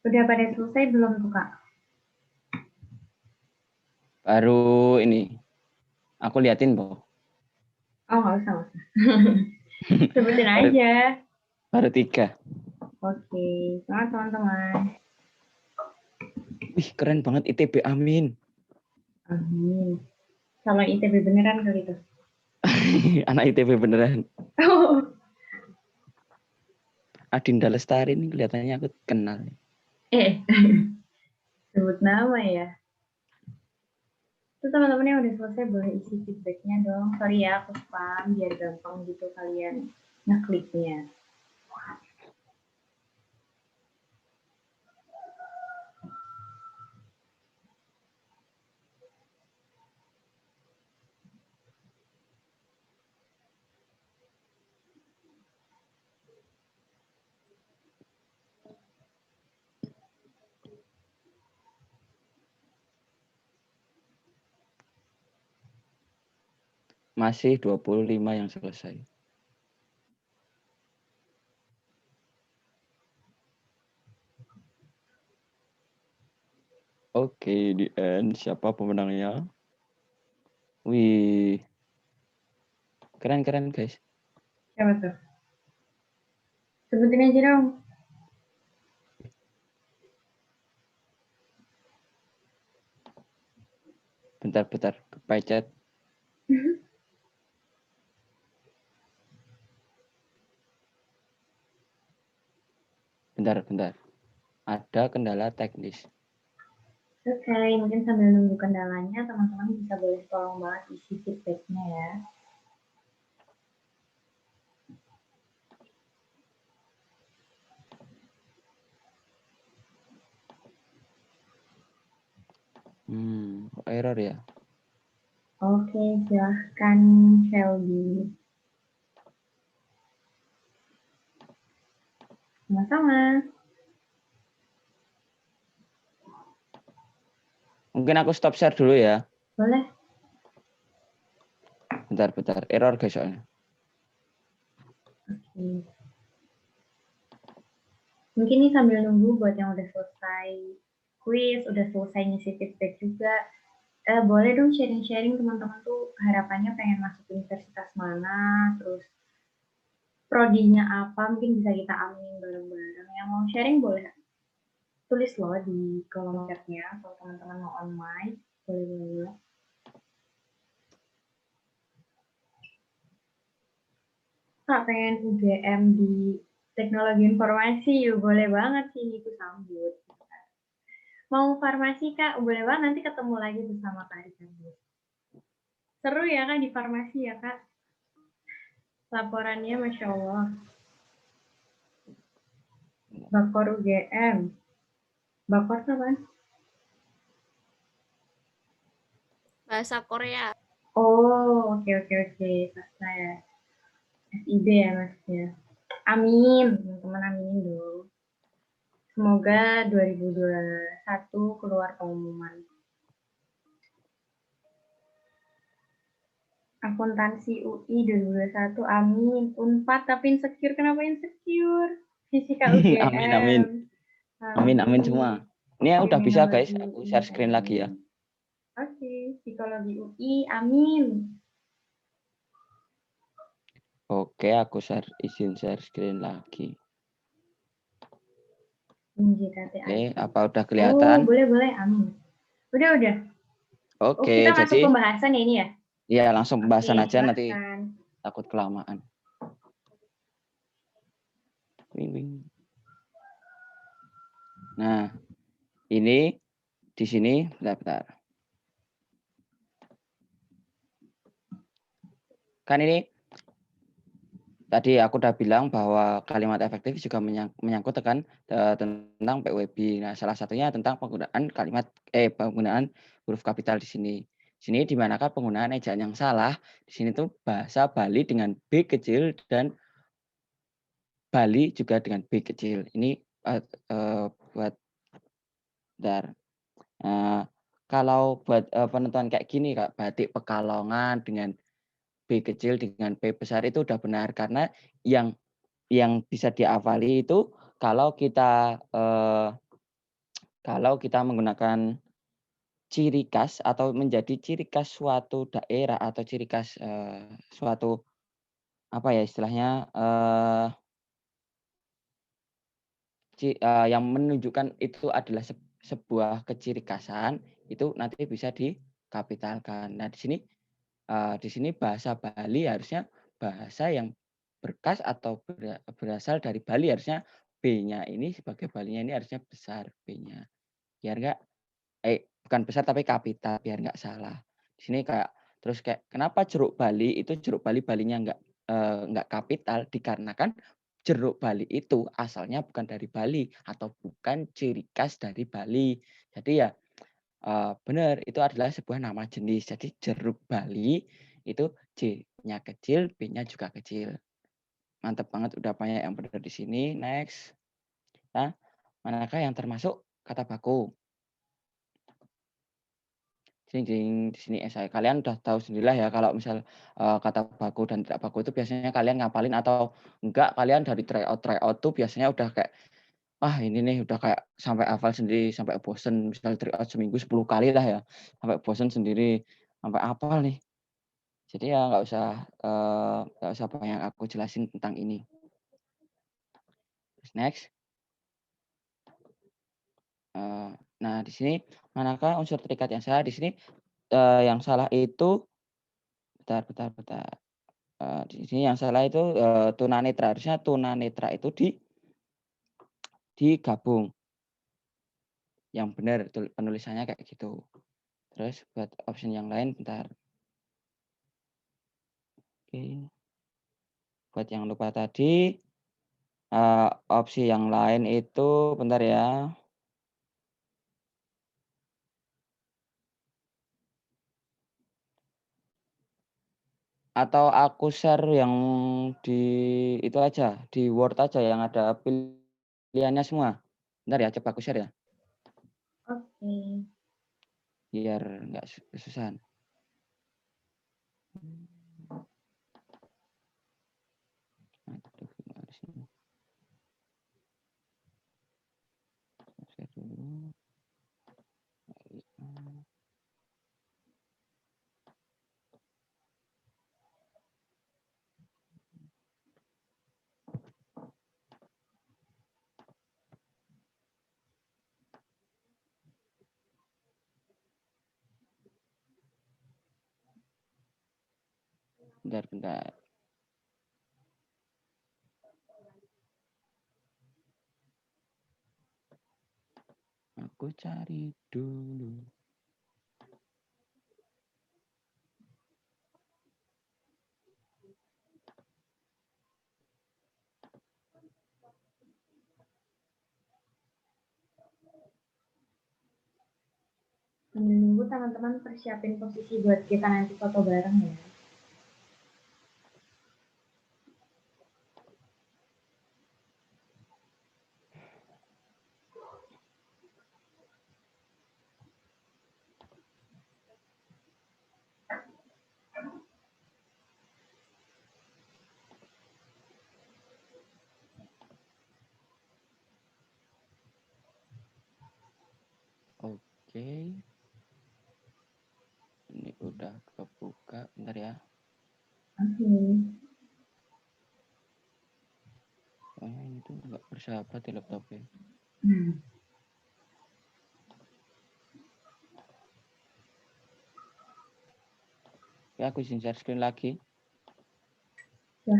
Udah pada selesai belum tuh Kak? Baru ini. Aku liatin, Bo. Oh nggak usah. Sebutin baru, aja. baru 3. Oke, semangat teman-teman. Wih, keren banget ITB, amin. Amin. Sama ITB beneran kali itu. Anak ITB beneran. Oh. Adinda Lestari ini kelihatannya aku kenal. Sebut nama ya. Itu teman-teman yang udah selesai boleh isi feedbacknya dong. Sorry ya, aku spam biar gampang gitu kalian ngekliknya. Masih 25 yang selesai. Oke, di end. Siapa pemenangnya? Wih, keren guys. Siapa tuh? Sebutin aja dong. Bentar, kepecet. Bentar. Ada kendala teknis. Oke, mungkin sambil nunggu kendalanya, teman-teman bisa boleh tolong banget isi feedback-nya ya. Kok error ya? Oke, silahkan Shelby. Sama-sama. Mungkin aku stop share dulu ya. Boleh. Bentar. Error guys soalnya. Oke. Mungkin nih sambil nunggu buat yang udah selesai quiz, udah selesai ngisi feedback juga, boleh dong sharing-sharing teman-teman tuh harapannya pengen masuk universitas mana, terus prodinya apa, mungkin bisa kita aminin bareng-bareng. Yang mau sharing boleh tulis loh di kolom chatnya kalau teman-teman mau on mic, boleh. Kak pengen UGM di teknologi informasi, yuk boleh banget sih itu sambut. Mau farmasi Kak, boleh banget nanti ketemu lagi bersama Kak di kampus. Seru ya Kak di farmasi ya Kak. Laporannya Masya Allah. Bakor UGM. Bakor tuh kan? Bahasa Korea. Oh, oke. Pas saya SIB ya Mas ya. Amin, teman-teman aminin dong. Semoga 2021 keluar pengumuman. Akuntansi UI 2021, amin. Unpad tapi insecure, kenapa insecure? Fisika Amin. UGM. Amin semua. Ini udah bisa guys, Kriminologi aku UI, share screen lagi ya. amin. Oke, psikologi UI, amin. Oke, aku izin share screen lagi. Oke, apa udah Oh, kelihatan? boleh, amin. Udah. Oh, Oke, kita masuk jadi pembahasan ya ini ya? ya langsung pembahasan Oke, aja nanti silahkan. takut kelamaan. Nah, ini di sini bentar. Kan ini tadi aku udah bilang bahwa kalimat efektif juga menyangkut tentang PWB. Nah, salah satunya tentang penggunaan huruf kapital di sini. Sini di manakah penggunaan ejaan yang salah? Di sini tuh bahasa Bali dengan B kecil dan Bali juga dengan B kecil. Ini buat bentar. Kalau buat penentuan kayak gini Kak, batik Pekalongan dengan B kecil dengan P besar itu udah benar karena yang bisa dihafali itu kalau kita menggunakan ciri khas atau menjadi ciri khas suatu daerah atau ciri khas suatu apa ya istilahnya yang menunjukkan itu adalah sebuah keciri khasan itu nanti bisa dikapitalkan. Nah di sini bahasa Bali harusnya bahasa yang berkas atau berasal dari Bali harusnya B-nya ini sebagai Balinya ini harusnya besar B-nya. Biar enggak bukan besar tapi kapital biar enggak salah. Di sini terus kenapa jeruk Bali itu jeruk Balinya enggak kapital dikarenakan jeruk Bali itu asalnya bukan dari Bali atau bukan ciri khas dari Bali. Jadi ya benar, itu adalah sebuah nama jenis. Jadi jeruk Bali itu J-nya kecil, B-nya juga kecil. Mantap banget, udah banyak yang benar di sini. Next. Nah, manakah yang termasuk kata baku? Di sini esai. Kalian udah tahu sendirilah ya kalau misal kata baku dan tidak baku itu biasanya kalian ngapalin atau enggak, kalian dari tryout tuh biasanya udah kayak ah ini nih udah kayak sampai hafal sendiri, sampai bosen, misal tryout seminggu 10 kali lah ya, sampai bosen sendiri, sampai hafal nih. Jadi ya nggak usah banyak aku jelasin tentang ini. Terus next, nah di sini manakah unsur terikat yang salah? Di sini yang salah itu, bentar. Di sini yang salah itu tunanetra, harusnya tunanetra itu digabung. Yang benar penulisannya kayak gitu. Terus buat option yang lain bentar. Oke. Buat yang lupa tadi, opsi yang lain itu bentar ya. Atau aku share yang di itu aja, di Word aja yang ada pilihannya semua. Bentar ya, coba aku share ya, Oke. biar nggak kesusahan. Aduh, gimana sih? Share dulu. Bentar. Aku cari dulu. Sambil nunggu teman-teman persiapin posisi buat kita nanti foto bareng ya. Oke. Ini udah kebuka, bentar ya. Oke. Soalnya ini tuh nggak bersahabat di laptopnya. Ya, aku izin share screen lagi. Ya.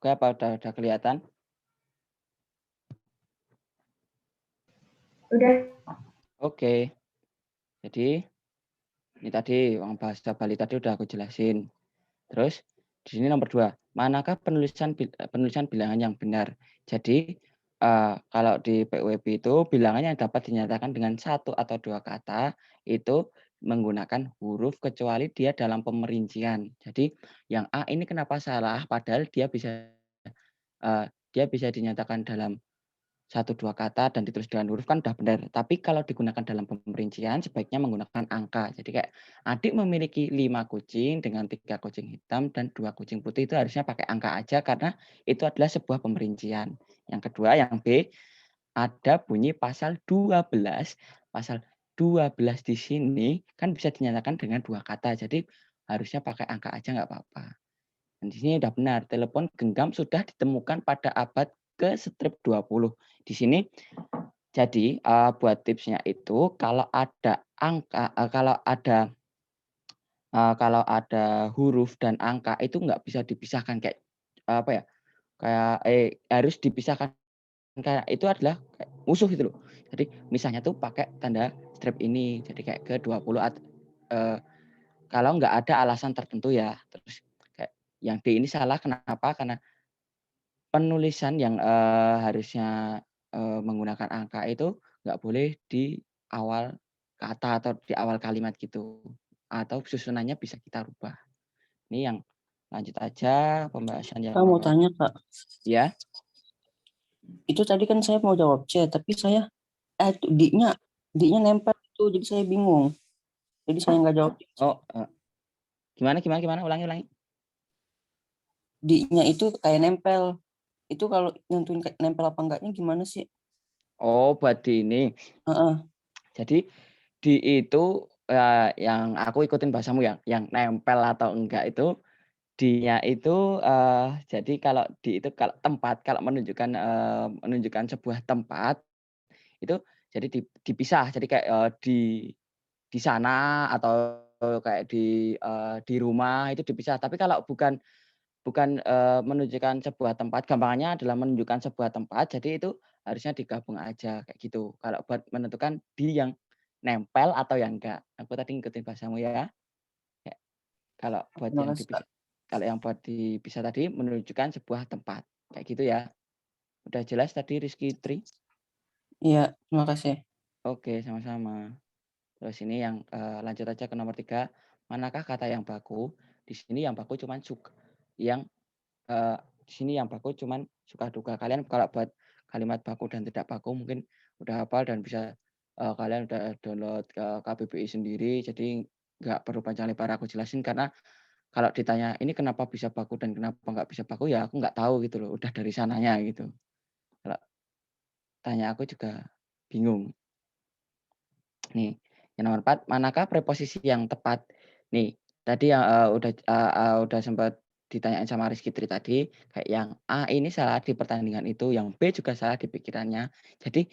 Oke, apa udah kelihatan? Udah. Oke. Jadi ini tadi uang bahasa Bali tadi udah aku jelasin. Terus di sini nomor 2, manakah penulisan bilangan yang benar? Jadi kalau di PWB itu bilangan yang dapat dinyatakan dengan 1 atau 2 kata itu menggunakan huruf kecuali dia dalam pemerincian. Jadi yang A ini kenapa salah? Padahal dia bisa dinyatakan dalam 1, 2 kata dan ditulis dengan huruf kan udah benar. Tapi kalau digunakan dalam pemerincian sebaiknya menggunakan angka. Jadi kayak adik memiliki 5 kucing dengan 3 kucing hitam dan 2 kucing putih, itu harusnya pakai angka aja karena itu adalah sebuah pemerincian. Yang kedua, yang B, ada bunyi pasal 12. Pasal 12 di sini kan bisa dinyatakan dengan 2 kata. Jadi harusnya pakai angka aja nggak apa-apa. Dan di sini udah benar, telepon genggam sudah ditemukan pada abad ke-20. Di sini jadi buat tipsnya itu kalau ada angka, kalau ada huruf dan angka itu nggak bisa dipisahkan kayak apa ya? Kayak harus dipisahkan kayak itu adalah kayak musuh gitu loh. Jadi misalnya tuh pakai tanda strip ini. Jadi kayak ke-20 kalau nggak ada alasan tertentu ya. Terus kayak yang D ini salah kenapa? Karena penulisan yang harusnya menggunakan angka itu nggak boleh di awal kata atau di awal kalimat gitu, atau susunannya bisa kita rubah. Ini yang lanjut aja pembahasan yang Kak, mau nomor tanya, Kak. ya. Itu tadi kan saya mau jawab C, tapi saya D-nya nempel itu, jadi saya bingung. Jadi saya nggak jawab. Oh, gimana? Ulangi. D-nya itu kayak nempel. Itu kalau nentuin kayak nempel apa enggaknya gimana sih? Oh, buat di ini. Heeh. Jadi di itu, yang aku ikutin bahasamu yang nempel atau enggak itu, D-nya itu, jadi kalau di itu kalau tempat, kalau menunjukkan sebuah tempat, itu jadi dipisah. Jadi kayak, di sana atau kayak di rumah itu dipisah. Tapi kalau bukan bukan, menunjukkan sebuah tempat, gampangannya adalah menunjukkan sebuah tempat, jadi itu harusnya digabung aja kayak gitu. Kalau buat menentukan di yang nempel atau yang enggak. Aku tadi ngikutin bahasamu ya. Ya, kalau buat Terima yang kasih, Kak. dipisah kalau yang buat dipisah tadi menunjukkan sebuah tempat, kayak gitu ya. Udah jelas tadi Rizky Tri? Iya, terima kasih. Oke, sama-sama. Terus ini yang, lanjut aja ke nomor 3, manakah kata yang baku? Di sini yang baku cuman yang, di sini yang baku cuman suka duka. Kalian kalau buat kalimat baku dan tidak baku mungkin udah hafal dan bisa, kalian udah download ke KBBI sendiri, jadi nggak perlu panjang lebar aku jelasin karena kalau ditanya, "Ini kenapa bisa baku dan kenapa nggak bisa baku?" Ya aku nggak tahu gitu loh, udah dari sananya gitu. Kalau tanya aku juga bingung. Nih, yang nomor 4, manakah preposisi yang tepat? Nih, tadi yang, udah sempat ditanyain sama Rizky Tri tadi, kayak yang A ini salah di pertandingan itu, yang B juga salah di pikirannya. Jadi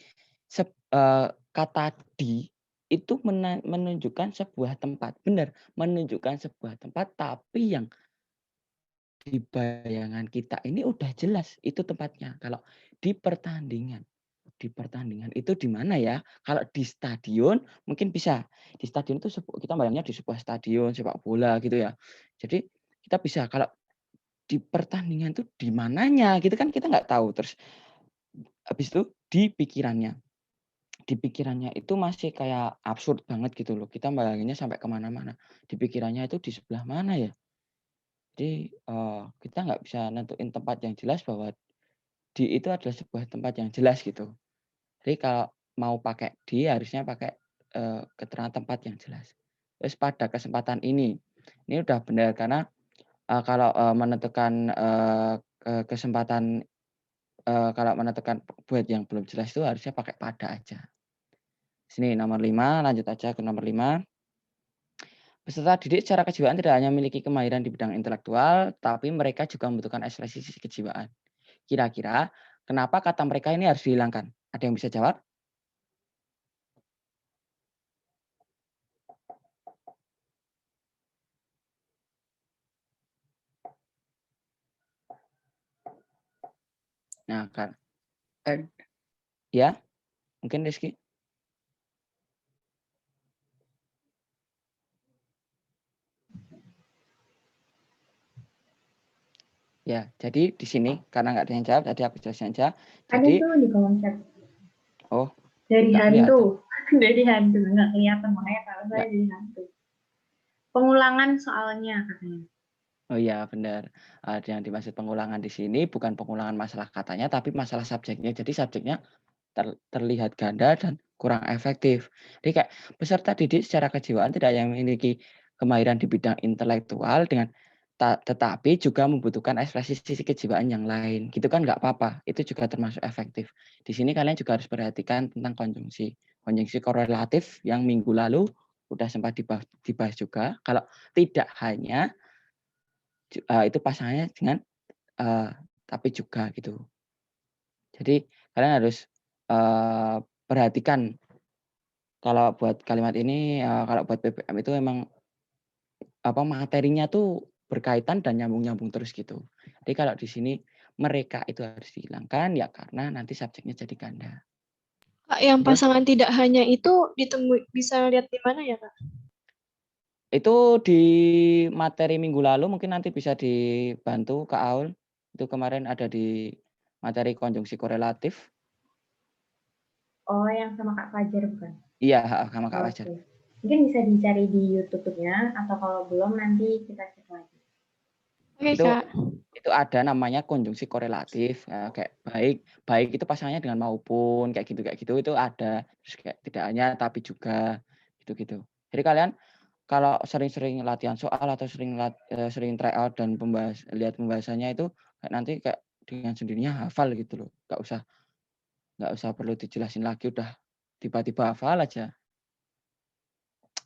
kata di itu menunjukkan sebuah tempat, benar, menunjukkan sebuah tempat, tapi yang di bayangan kita ini udah jelas itu tempatnya. Kalau di pertandingan itu di mana ya? Kalau di stadion mungkin bisa. Di stadion itu kita bayangnya di sebuah stadion sepak bola gitu ya. Jadi kita bisa kalau di pertandingan itu di mananya gitu kan kita nggak tahu. Terus habis itu di pikirannya. Di pikirannya itu masih kayak absurd banget gitu loh. Kita bayanginnya sampai kemana-mana. Di pikirannya itu di sebelah mana ya? Jadi kita nggak bisa nentuin tempat yang jelas bahwa di itu adalah sebuah tempat yang jelas gitu. Jadi kalau mau pakai di harusnya pakai, keterangan tempat yang jelas. Terus pada kesempatan ini udah benar karena, kalau, menentukan, kesempatan, kalau menentukan buat yang belum jelas itu harusnya pakai pada aja. Sini nomor 5, lanjut aja ke nomor 5. Peserta didik secara kejiwaan tidak hanya memiliki kemahiran di bidang intelektual, tapi mereka juga membutuhkan ekspresi sisi kejiwaan. Kira-kira kenapa kata mereka ini harus dihilangkan? Ada yang bisa jawab? Nah, kan ya, mungkin Rizky? Ya, jadi di sini karena nggak ada yang jawab, tadi aku jelasin aja. Ada Jadi, tuh di kolom chat. oh, Dari nggak kelihatan. hantu. Dari hantu. Nggak kelihatan, makanya kalau saya Nggak. dari hantu. Pengulangan soalnya katanya. Oh iya, benar. Ada yang dimaksud pengulangan di sini bukan pengulangan masalah katanya, tapi masalah subjeknya. Jadi subjeknya terlihat ganda dan kurang efektif. Jadi kayak peserta didik secara kejiwaan tidak yang memiliki kemahiran di bidang intelektual dengan tetapi juga membutuhkan ekspresi sisi kejiwaan yang lain. Gitu kan nggak apa-apa. Itu juga termasuk efektif. Di sini kalian juga harus perhatikan tentang konjungsi. Konjungsi korelatif yang minggu lalu udah sempat dibahas juga. Kalau tidak hanya itu pasangannya dengan tapi juga gitu. Jadi kalian harus perhatikan kalau buat kalimat ini, kalau buat PPM itu emang materinya tuh berkaitan dan nyambung-nyambung terus gitu. Jadi kalau di sini mereka itu harus dihilangkan ya karena nanti subjeknya jadi ganda. Kak, yang Terus pasangan tidak hanya itu bisa lihat di mana ya, Kak? itu di materi minggu lalu mungkin nanti bisa dibantu Kak Aul. Itu kemarin ada di materi konjungsi korelatif. Oh, yang sama Kak Fajar bukan? Iya, sama Kak Fajar. Oke. Mungkin bisa dicari di YouTube-nya, atau kalau belum nanti kita cek lagi. Oke, Itu Kak. itu ada namanya konjungsi korelatif, kayak baik itu pasangannya dengan maupun kayak gitu itu ada. Terus kayak tidak hanya tapi juga gitu-gitu. Jadi kalian kalau sering-sering latihan soal atau sering try out dan lihat pembahasannya itu kayak nanti kayak dengan sendirinya hafal gitu loh. Nggak usah perlu dijelasin lagi, udah tiba-tiba hafal aja.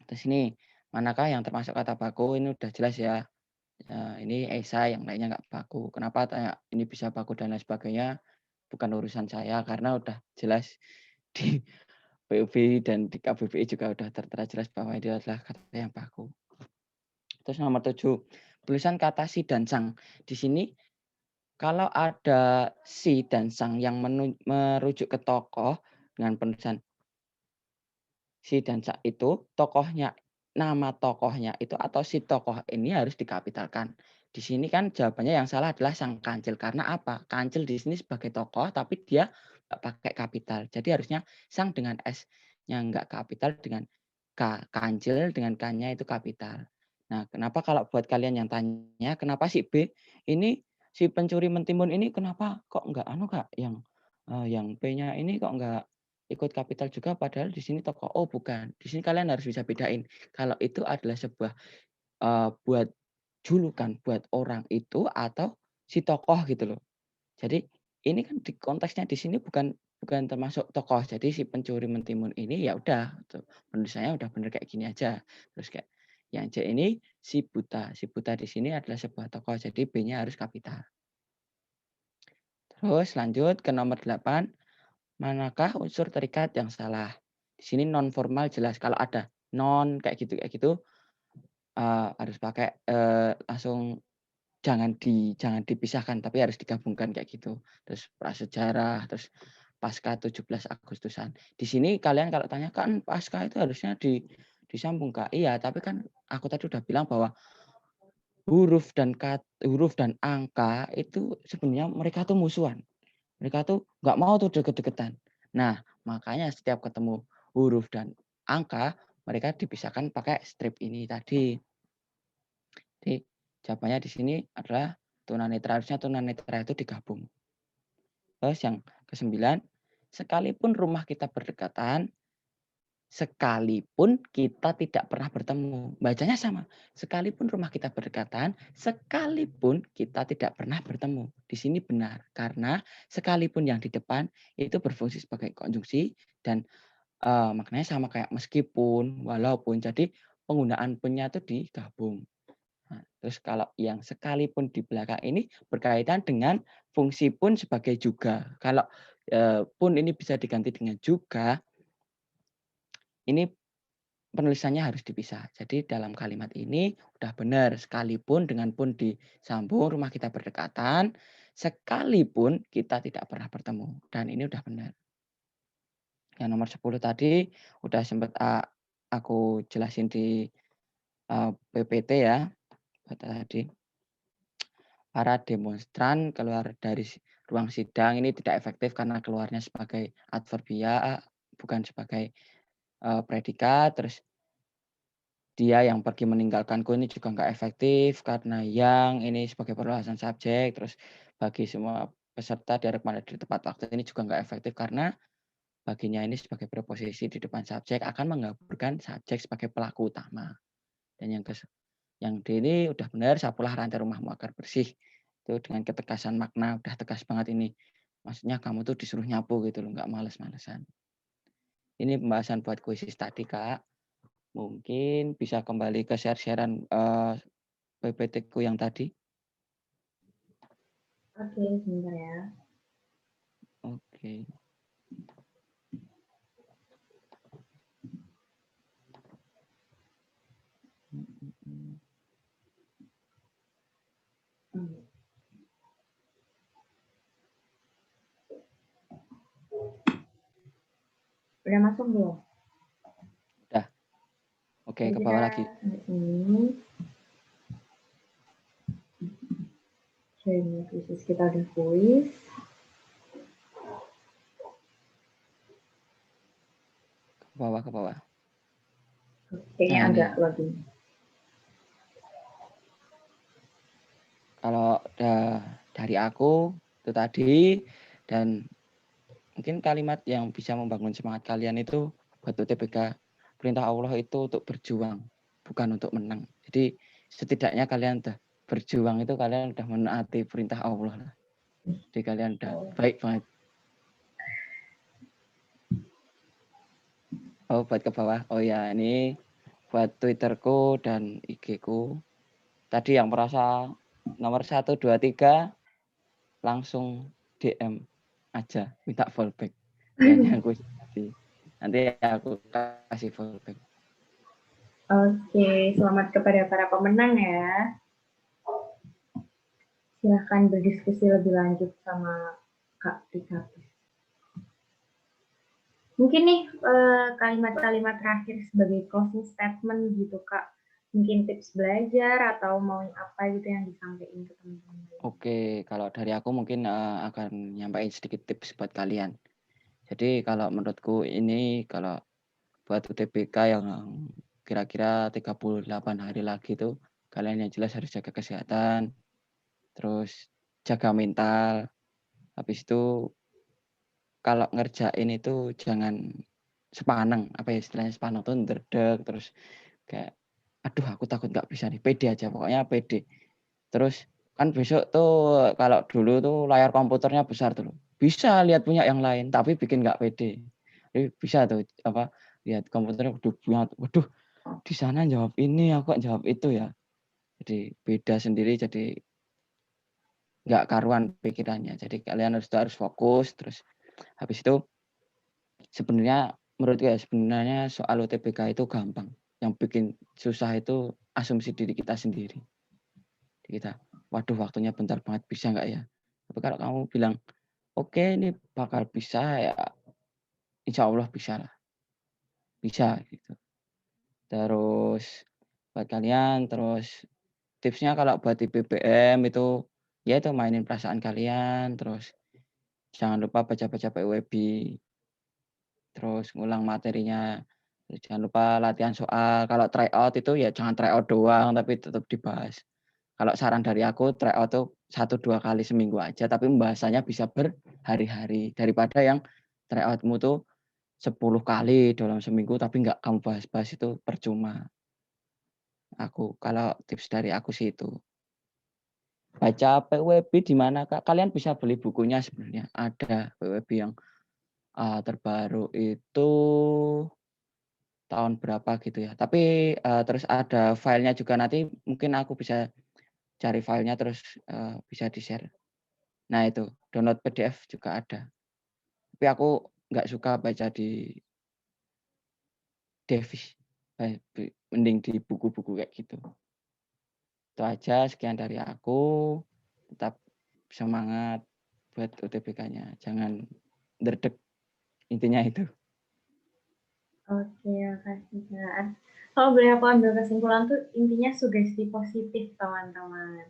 Terus ini, manakah yang termasuk kata baku? Ini udah jelas ya. Ini Esa, yang lainnya nggak baku. Kenapa tanya ini bisa baku dan lain sebagainya? Bukan urusan saya, karena udah jelas di PUB dan di KBBI juga udah tertera jelas bahwa itu adalah kata yang baku. Terus nomor 7, tulisan kata si dan sang. Di sini kalau ada si dan sang yang merujuk ke tokoh dengan penulisan si dan sang itu, nama tokohnya itu atau si tokoh ini harus dikapitalkan. Di sini kan jawabannya yang salah adalah sang kancil. Karena apa? Kancil di sini sebagai tokoh, tapi dia nggak pakai kapital. Jadi harusnya sang dengan S-nya nggak kapital, dengan K. Kancil dengan K-nya itu kapital. Nah, kenapa kalau buat kalian yang tanya, kenapa si B ini, si pencuri mentimun ini kenapa kok nggak Kak, yang P-nya ini kok nggak ikut kapital juga, padahal di sini tokoh. Oh, bukan. Di sini kalian harus bisa bedain. Kalau itu adalah sebuah buat julukan buat orang itu atau si tokoh gitu loh. Jadi ini kan di konteksnya di sini bukan bukan termasuk tokoh. Jadi si pencuri mentimun ini ya udah penulisannya udah bener kayak gini aja. Terus kayak yang C ini si buta. Si buta di sini adalah sebuah tokoh. Jadi B-nya harus kapital. Terus lanjut ke nomor 8. Manakah unsur terikat yang salah? Di sini non formal jelas. Kalau ada non kayak gitu harus pakai langsung jangan dipisahkan, tapi harus digabungkan kayak gitu. Terus prasejarah, terus pasca 17 Agustusan. Di sini kalian kalau tanya kan pasca itu harusnya disambung Kak. Iya, tapi kan aku tadi udah bilang bahwa huruf dan angka itu sebenarnya mereka tuh musuhan. Mereka tuh nggak mau tuh deket-deketan. Nah, makanya setiap ketemu huruf dan angka, mereka dipisahkan pakai strip ini tadi. Jadi jawabannya di sini adalah tunanetra. Harusnya tunanetra itu digabung. Terus yang ke-9, sekalipun rumah kita berdekatan, sekalipun kita tidak pernah bertemu. Bacanya sama. Sekalipun rumah kita berdekatan, sekalipun kita tidak pernah bertemu. Di sini benar. Karena sekalipun yang di depan itu berfungsi sebagai konjungsi dan maknanya sama kayak meskipun, walaupun. Jadi penggunaan punnya itu digabung. Nah, terus kalau yang sekalipun di belakang ini berkaitan dengan fungsi pun sebagai juga. Kalau pun ini bisa diganti dengan juga, ini penulisannya harus dipisah. Jadi dalam kalimat ini udah benar, sekalipun dengan pun disambung, rumah kita berdekatan, sekalipun kita tidak pernah bertemu. Dan ini udah benar. Yang nomor 10 tadi udah sempat aku jelasin di PPT ya. Tadi para demonstran keluar dari ruang sidang ini tidak efektif karena keluarnya sebagai adverbia, bukan sebagai predikat. Terus dia yang pergi meninggalkanku ini juga nggak efektif karena yang ini sebagai perluasan subjek. Terus bagi semua peserta diharap pada di tepat waktu ini juga nggak efektif karena baginya ini sebagai preposisi di depan subjek akan menggabungkan subjek sebagai pelaku utama. Dan yang D ini udah benar, sapulah rantai rumahmu agar bersih. Itu dengan ketegasan makna, udah tegas banget ini. Maksudnya kamu tuh disuruh nyapu gitu loh, nggak males-malesan. Ini pembahasan buat kuisis tadi, Kak. Mungkin bisa kembali ke share-sharean PPT-ku yang tadi. Oke, sebentar ya. Oke. Udah masuk belum? Udah. Oke, ke Kita bawah lagi. sampai sini. Sharing kuis kita udah kuis. Ke bawah, ke bawah. Kayaknya Nah, ini. agak lagi. Kalau dari aku itu tadi, dan mungkin kalimat yang bisa membangun semangat kalian itu buat UTBK, perintah Allah itu untuk berjuang, bukan untuk menang. Jadi setidaknya kalian udah berjuang itu kalian udah menaati perintah Allah. Jadi kalian udah baik banget. Oh, buat ke bawah. Oh ya, ini buat Twitterku dan IG-ku. Tadi yang merasa nomor 1, 2, 3 langsung DM aja, minta fallback. Yang aku tadi. Nanti aku kasih fallback. Oke, selamat kepada para pemenang ya. Silahkan berdiskusi lebih lanjut sama Kak Tika. Mungkin nih kalimat-kalimat terakhir sebagai closing statement gitu Kak. Mungkin tips belajar atau mau apa gitu yang disampaikan ke teman-teman. Oke, kalau dari aku mungkin akan nyampaikan sedikit tips buat kalian. Jadi kalau menurutku ini kalau buat UTBK yang kira-kira 38 hari lagi tuh kalian yang jelas harus jaga kesehatan, terus jaga mental. Habis itu kalau ngerjain itu jangan sepaneng, apa ya istilahnya sepaneng tuh ndredeg terus kayak aduh aku takut nggak bisa nih, pede aja pokoknya pede. Terus kan besok tuh kalau dulu tuh layar komputernya besar tuh, bisa lihat punya yang lain tapi bikin nggak pede. Jadi bisa tuh apa lihat komputernya waduh di sana jawab ini aku kok jawab itu ya. Jadi beda sendiri jadi nggak karuan pikirannya. Jadi kalian harus fokus terus habis itu sebenarnya menurutku ya sebenarnya soal UTBK itu gampang. Yang bikin susah itu asumsi diri kita sendiri. Kita, waduh waktunya bentar banget bisa nggak ya? Tapi kalau kamu bilang, oke ini bakal bisa ya, insya Allah bisa lah, bisa gitu. Terus buat kalian, terus tipsnya kalau buat di BBM itu, ya itu mainin perasaan kalian, terus jangan lupa baca-baca PWB, terus ngulang materinya, terus jangan lupa latihan soal. Kalau try out itu ya jangan try out doang, tapi tetap dibahas. Kalau saran dari aku, try out tuh 1-2 kali seminggu aja, tapi pembahasannya bisa berhari-hari. Daripada yang try out-mu tuh 10 kali dalam seminggu, tapi nggak kamu bahas-bahas itu percuma. Kalau tips dari aku sih itu. Baca PWB di mana, Kak? Kalian bisa beli bukunya sebenarnya. Ada PWB yang terbaru itu tahun berapa gitu ya. Tapi terus ada filenya juga nanti mungkin aku bisa cari filenya terus bisa di-share. Nah itu, download PDF juga ada. Tapi aku nggak suka baca di Devis. Mending di buku-buku kayak gitu. Itu aja, sekian dari aku. Tetap semangat buat UTBK-nya. Jangan derdek, intinya itu. Oke, makasih Kak. Kalau boleh aku ambil kesimpulan tuh intinya sugesti positif teman-teman.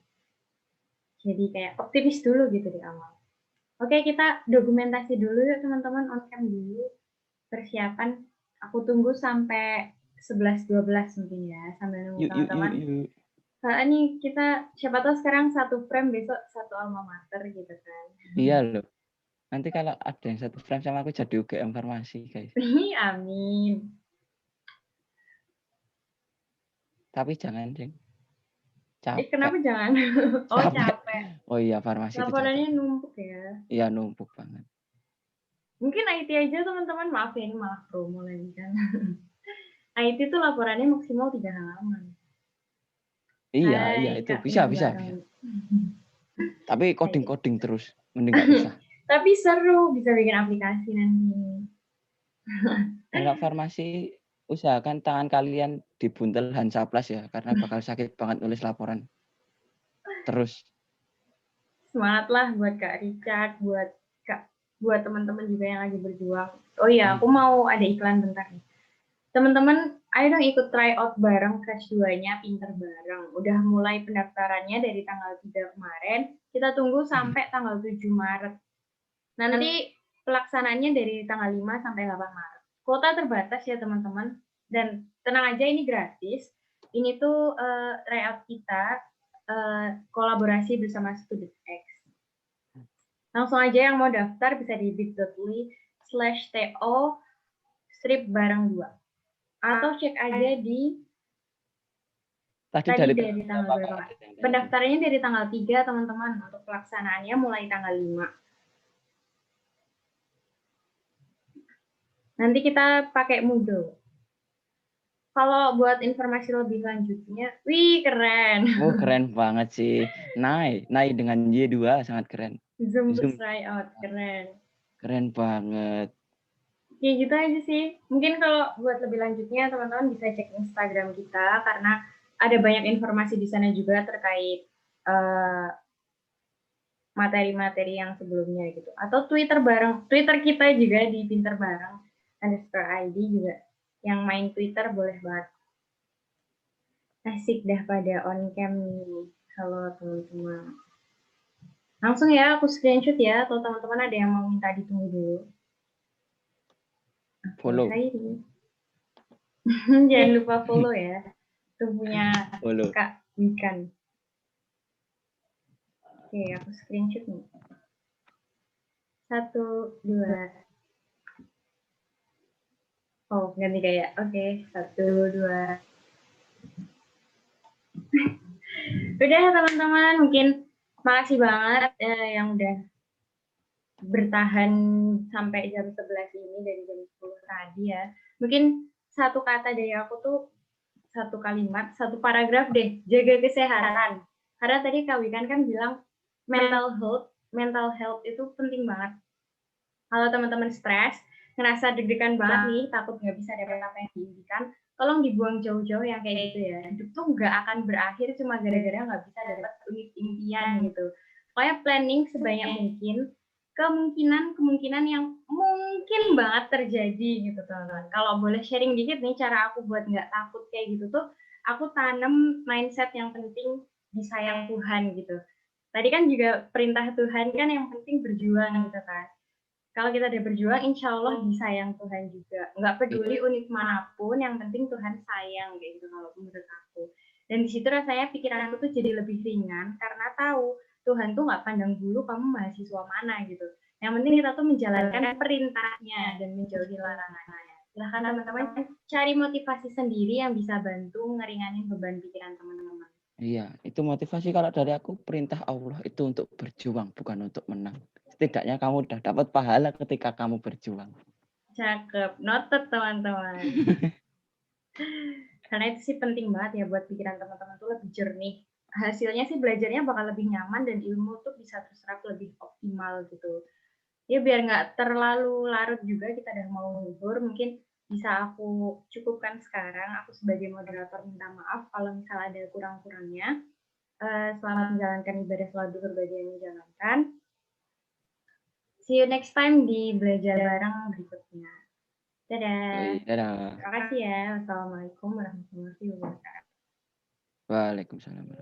Jadi kayak optimis dulu gitu di awal. Oke, kita dokumentasi dulu yuk teman-teman, on cam dulu. Persiapan, aku tunggu sampai 11-12 mungkin ya, sambil nunggu Yuk. teman-teman. Ini kita, siapa tahu sekarang satu frame, besok satu alma mater gitu kan. Iya loh. Nanti kalau ada yang satu frame sama aku jadi UGM Farmasi, guys. Amin. Tapi jangan, Ding. Kenapa Capek. jangan? Oh, capek. Oh iya, farmasi itu capek. Laporannya numpuk ya. Iya, numpuk banget. Mungkin IT aja teman-teman, maaf ya ini malah promo lagi kan. IT tuh laporannya maksimal 3 halaman. Iya, itu bisa. Tapi coding terus, mending nggak usah. Tapi seru, bisa bikin aplikasi nanti. Kalau farmasi, usahakan tangan kalian dibuntel Hansaplas ya, karena bakal sakit banget nulis laporan. Terus. Semangat lah buat Kak Richard, buat teman-teman juga yang lagi berjuang. Oh iya, aku mau ada iklan bentar nih. Teman-teman, ayo dong ikut try out bareng Crash 2-nya Pinter Bareng. Udah mulai pendaftarannya dari tanggal 3 kemarin. Kita tunggu sampai tanggal 7 Maret. Nanti pelaksanaannya dari tanggal 5 sampai 8 Maret. Kuota terbatas ya teman-teman. Dan tenang aja ini gratis. Ini tuh try out kita kolaborasi bersama StudentX. Langsung aja yang mau daftar bisa di bit.ly/to/bareng2 atau cek aja di Tadi Tadi dari dari tanggal berapa, berapa, Kak? Kak? Ada yang tadi. Pendaftarannya dari tanggal 3, teman-teman. Untuk pelaksanaannya mulai tanggal 5. Nanti kita pakai Moodle. Kalau buat informasi lebih lanjutnya, wih keren. Oh, keren banget sih. Nai dengan Y2 sangat keren. Zoom to Zoom tryout, keren. keren banget. Ya gitu aja sih. Mungkin kalau buat lebih lanjutnya teman-teman bisa cek Instagram kita karena ada banyak informasi di sana juga terkait materi-materi yang sebelumnya gitu. Atau Twitter kita juga di Pinter Bareng _ID juga. Yang main Twitter boleh banget. Asik dah pada on cam nih. Halo teman-teman. Langsung ya aku screenshot ya, atau teman-teman ada yang mau minta ditunggu dulu. Follow. Hai. Jangan lupa follow ya. Itu punya Follow. Kak Wikan. Oke, aku screenshot nih. 1, 2. Oh, ganti gaya. Oke, 1, 2. Udah teman-teman, mungkin makasih banget yang udah bertahan sampai jam 11 ini dari jam 10 tadi ya. Mungkin satu kata dari aku tuh, satu kalimat, satu paragraf deh, jaga kesehatan. Karena tadi Kak Wikan kan bilang mental health itu penting banget. Kalau teman-teman stres, ngerasa deg-degan banget nih, takut nggak bisa dapat apa yang diinginkan, tolong dibuang jauh-jauh yang kayak gitu ya. Hidup tuh nggak akan berakhir cuma gara-gara nggak bisa dapat impian gitu. Pokoknya planning sebanyak mungkin, kemungkinan yang mungkin banget terjadi gitu teman-teman. Kalau boleh sharing dikit nih cara aku buat nggak takut kayak gitu tuh, aku tanam mindset yang penting disayang Tuhan gitu. Tadi kan juga perintah Tuhan kan yang penting berjuang gitu kan. Kalau kita udah berjuang, insya Allah disayang Tuhan juga. Nggak peduli unik manapun, yang penting Tuhan sayang gitu kalau menurut aku. Dan di situ rasanya pikiran aku tuh jadi lebih ringan karena tahu Tuhan tuh nggak pandang bulu kamu mahasiswa mana gitu. Yang penting kita tuh menjalankan perintahnya dan menjauhi larangannya. Silahkan teman-teman cari motivasi sendiri yang bisa bantu ngeringanin beban pikiran teman-teman. Iya, itu motivasi kalau dari aku, perintah Allah itu untuk berjuang, bukan untuk menang. Setidaknya kamu udah dapat pahala ketika kamu berjuang. Cakep, noted teman-teman. Karena itu sih penting banget ya buat pikiran teman-teman tuh lebih jernih. Hasilnya sih belajarnya bakal lebih nyaman dan ilmu tuh bisa terserap lebih optimal gitu. Ya biar nggak terlalu larut juga, kita udah mau libur, mungkin bisa aku cukupkan sekarang. Aku sebagai moderator minta maaf kalau misalnya ada kurang-kurangnya. Selamat menjalankan ibadah sholat zuhur bagi yang menjalankan. See you next time di belajar bareng berikutnya. Dadah. Dadah. Terima kasih ya. Wassalamualaikum warahmatullahi wabarakatuh. Waalaikumsalam.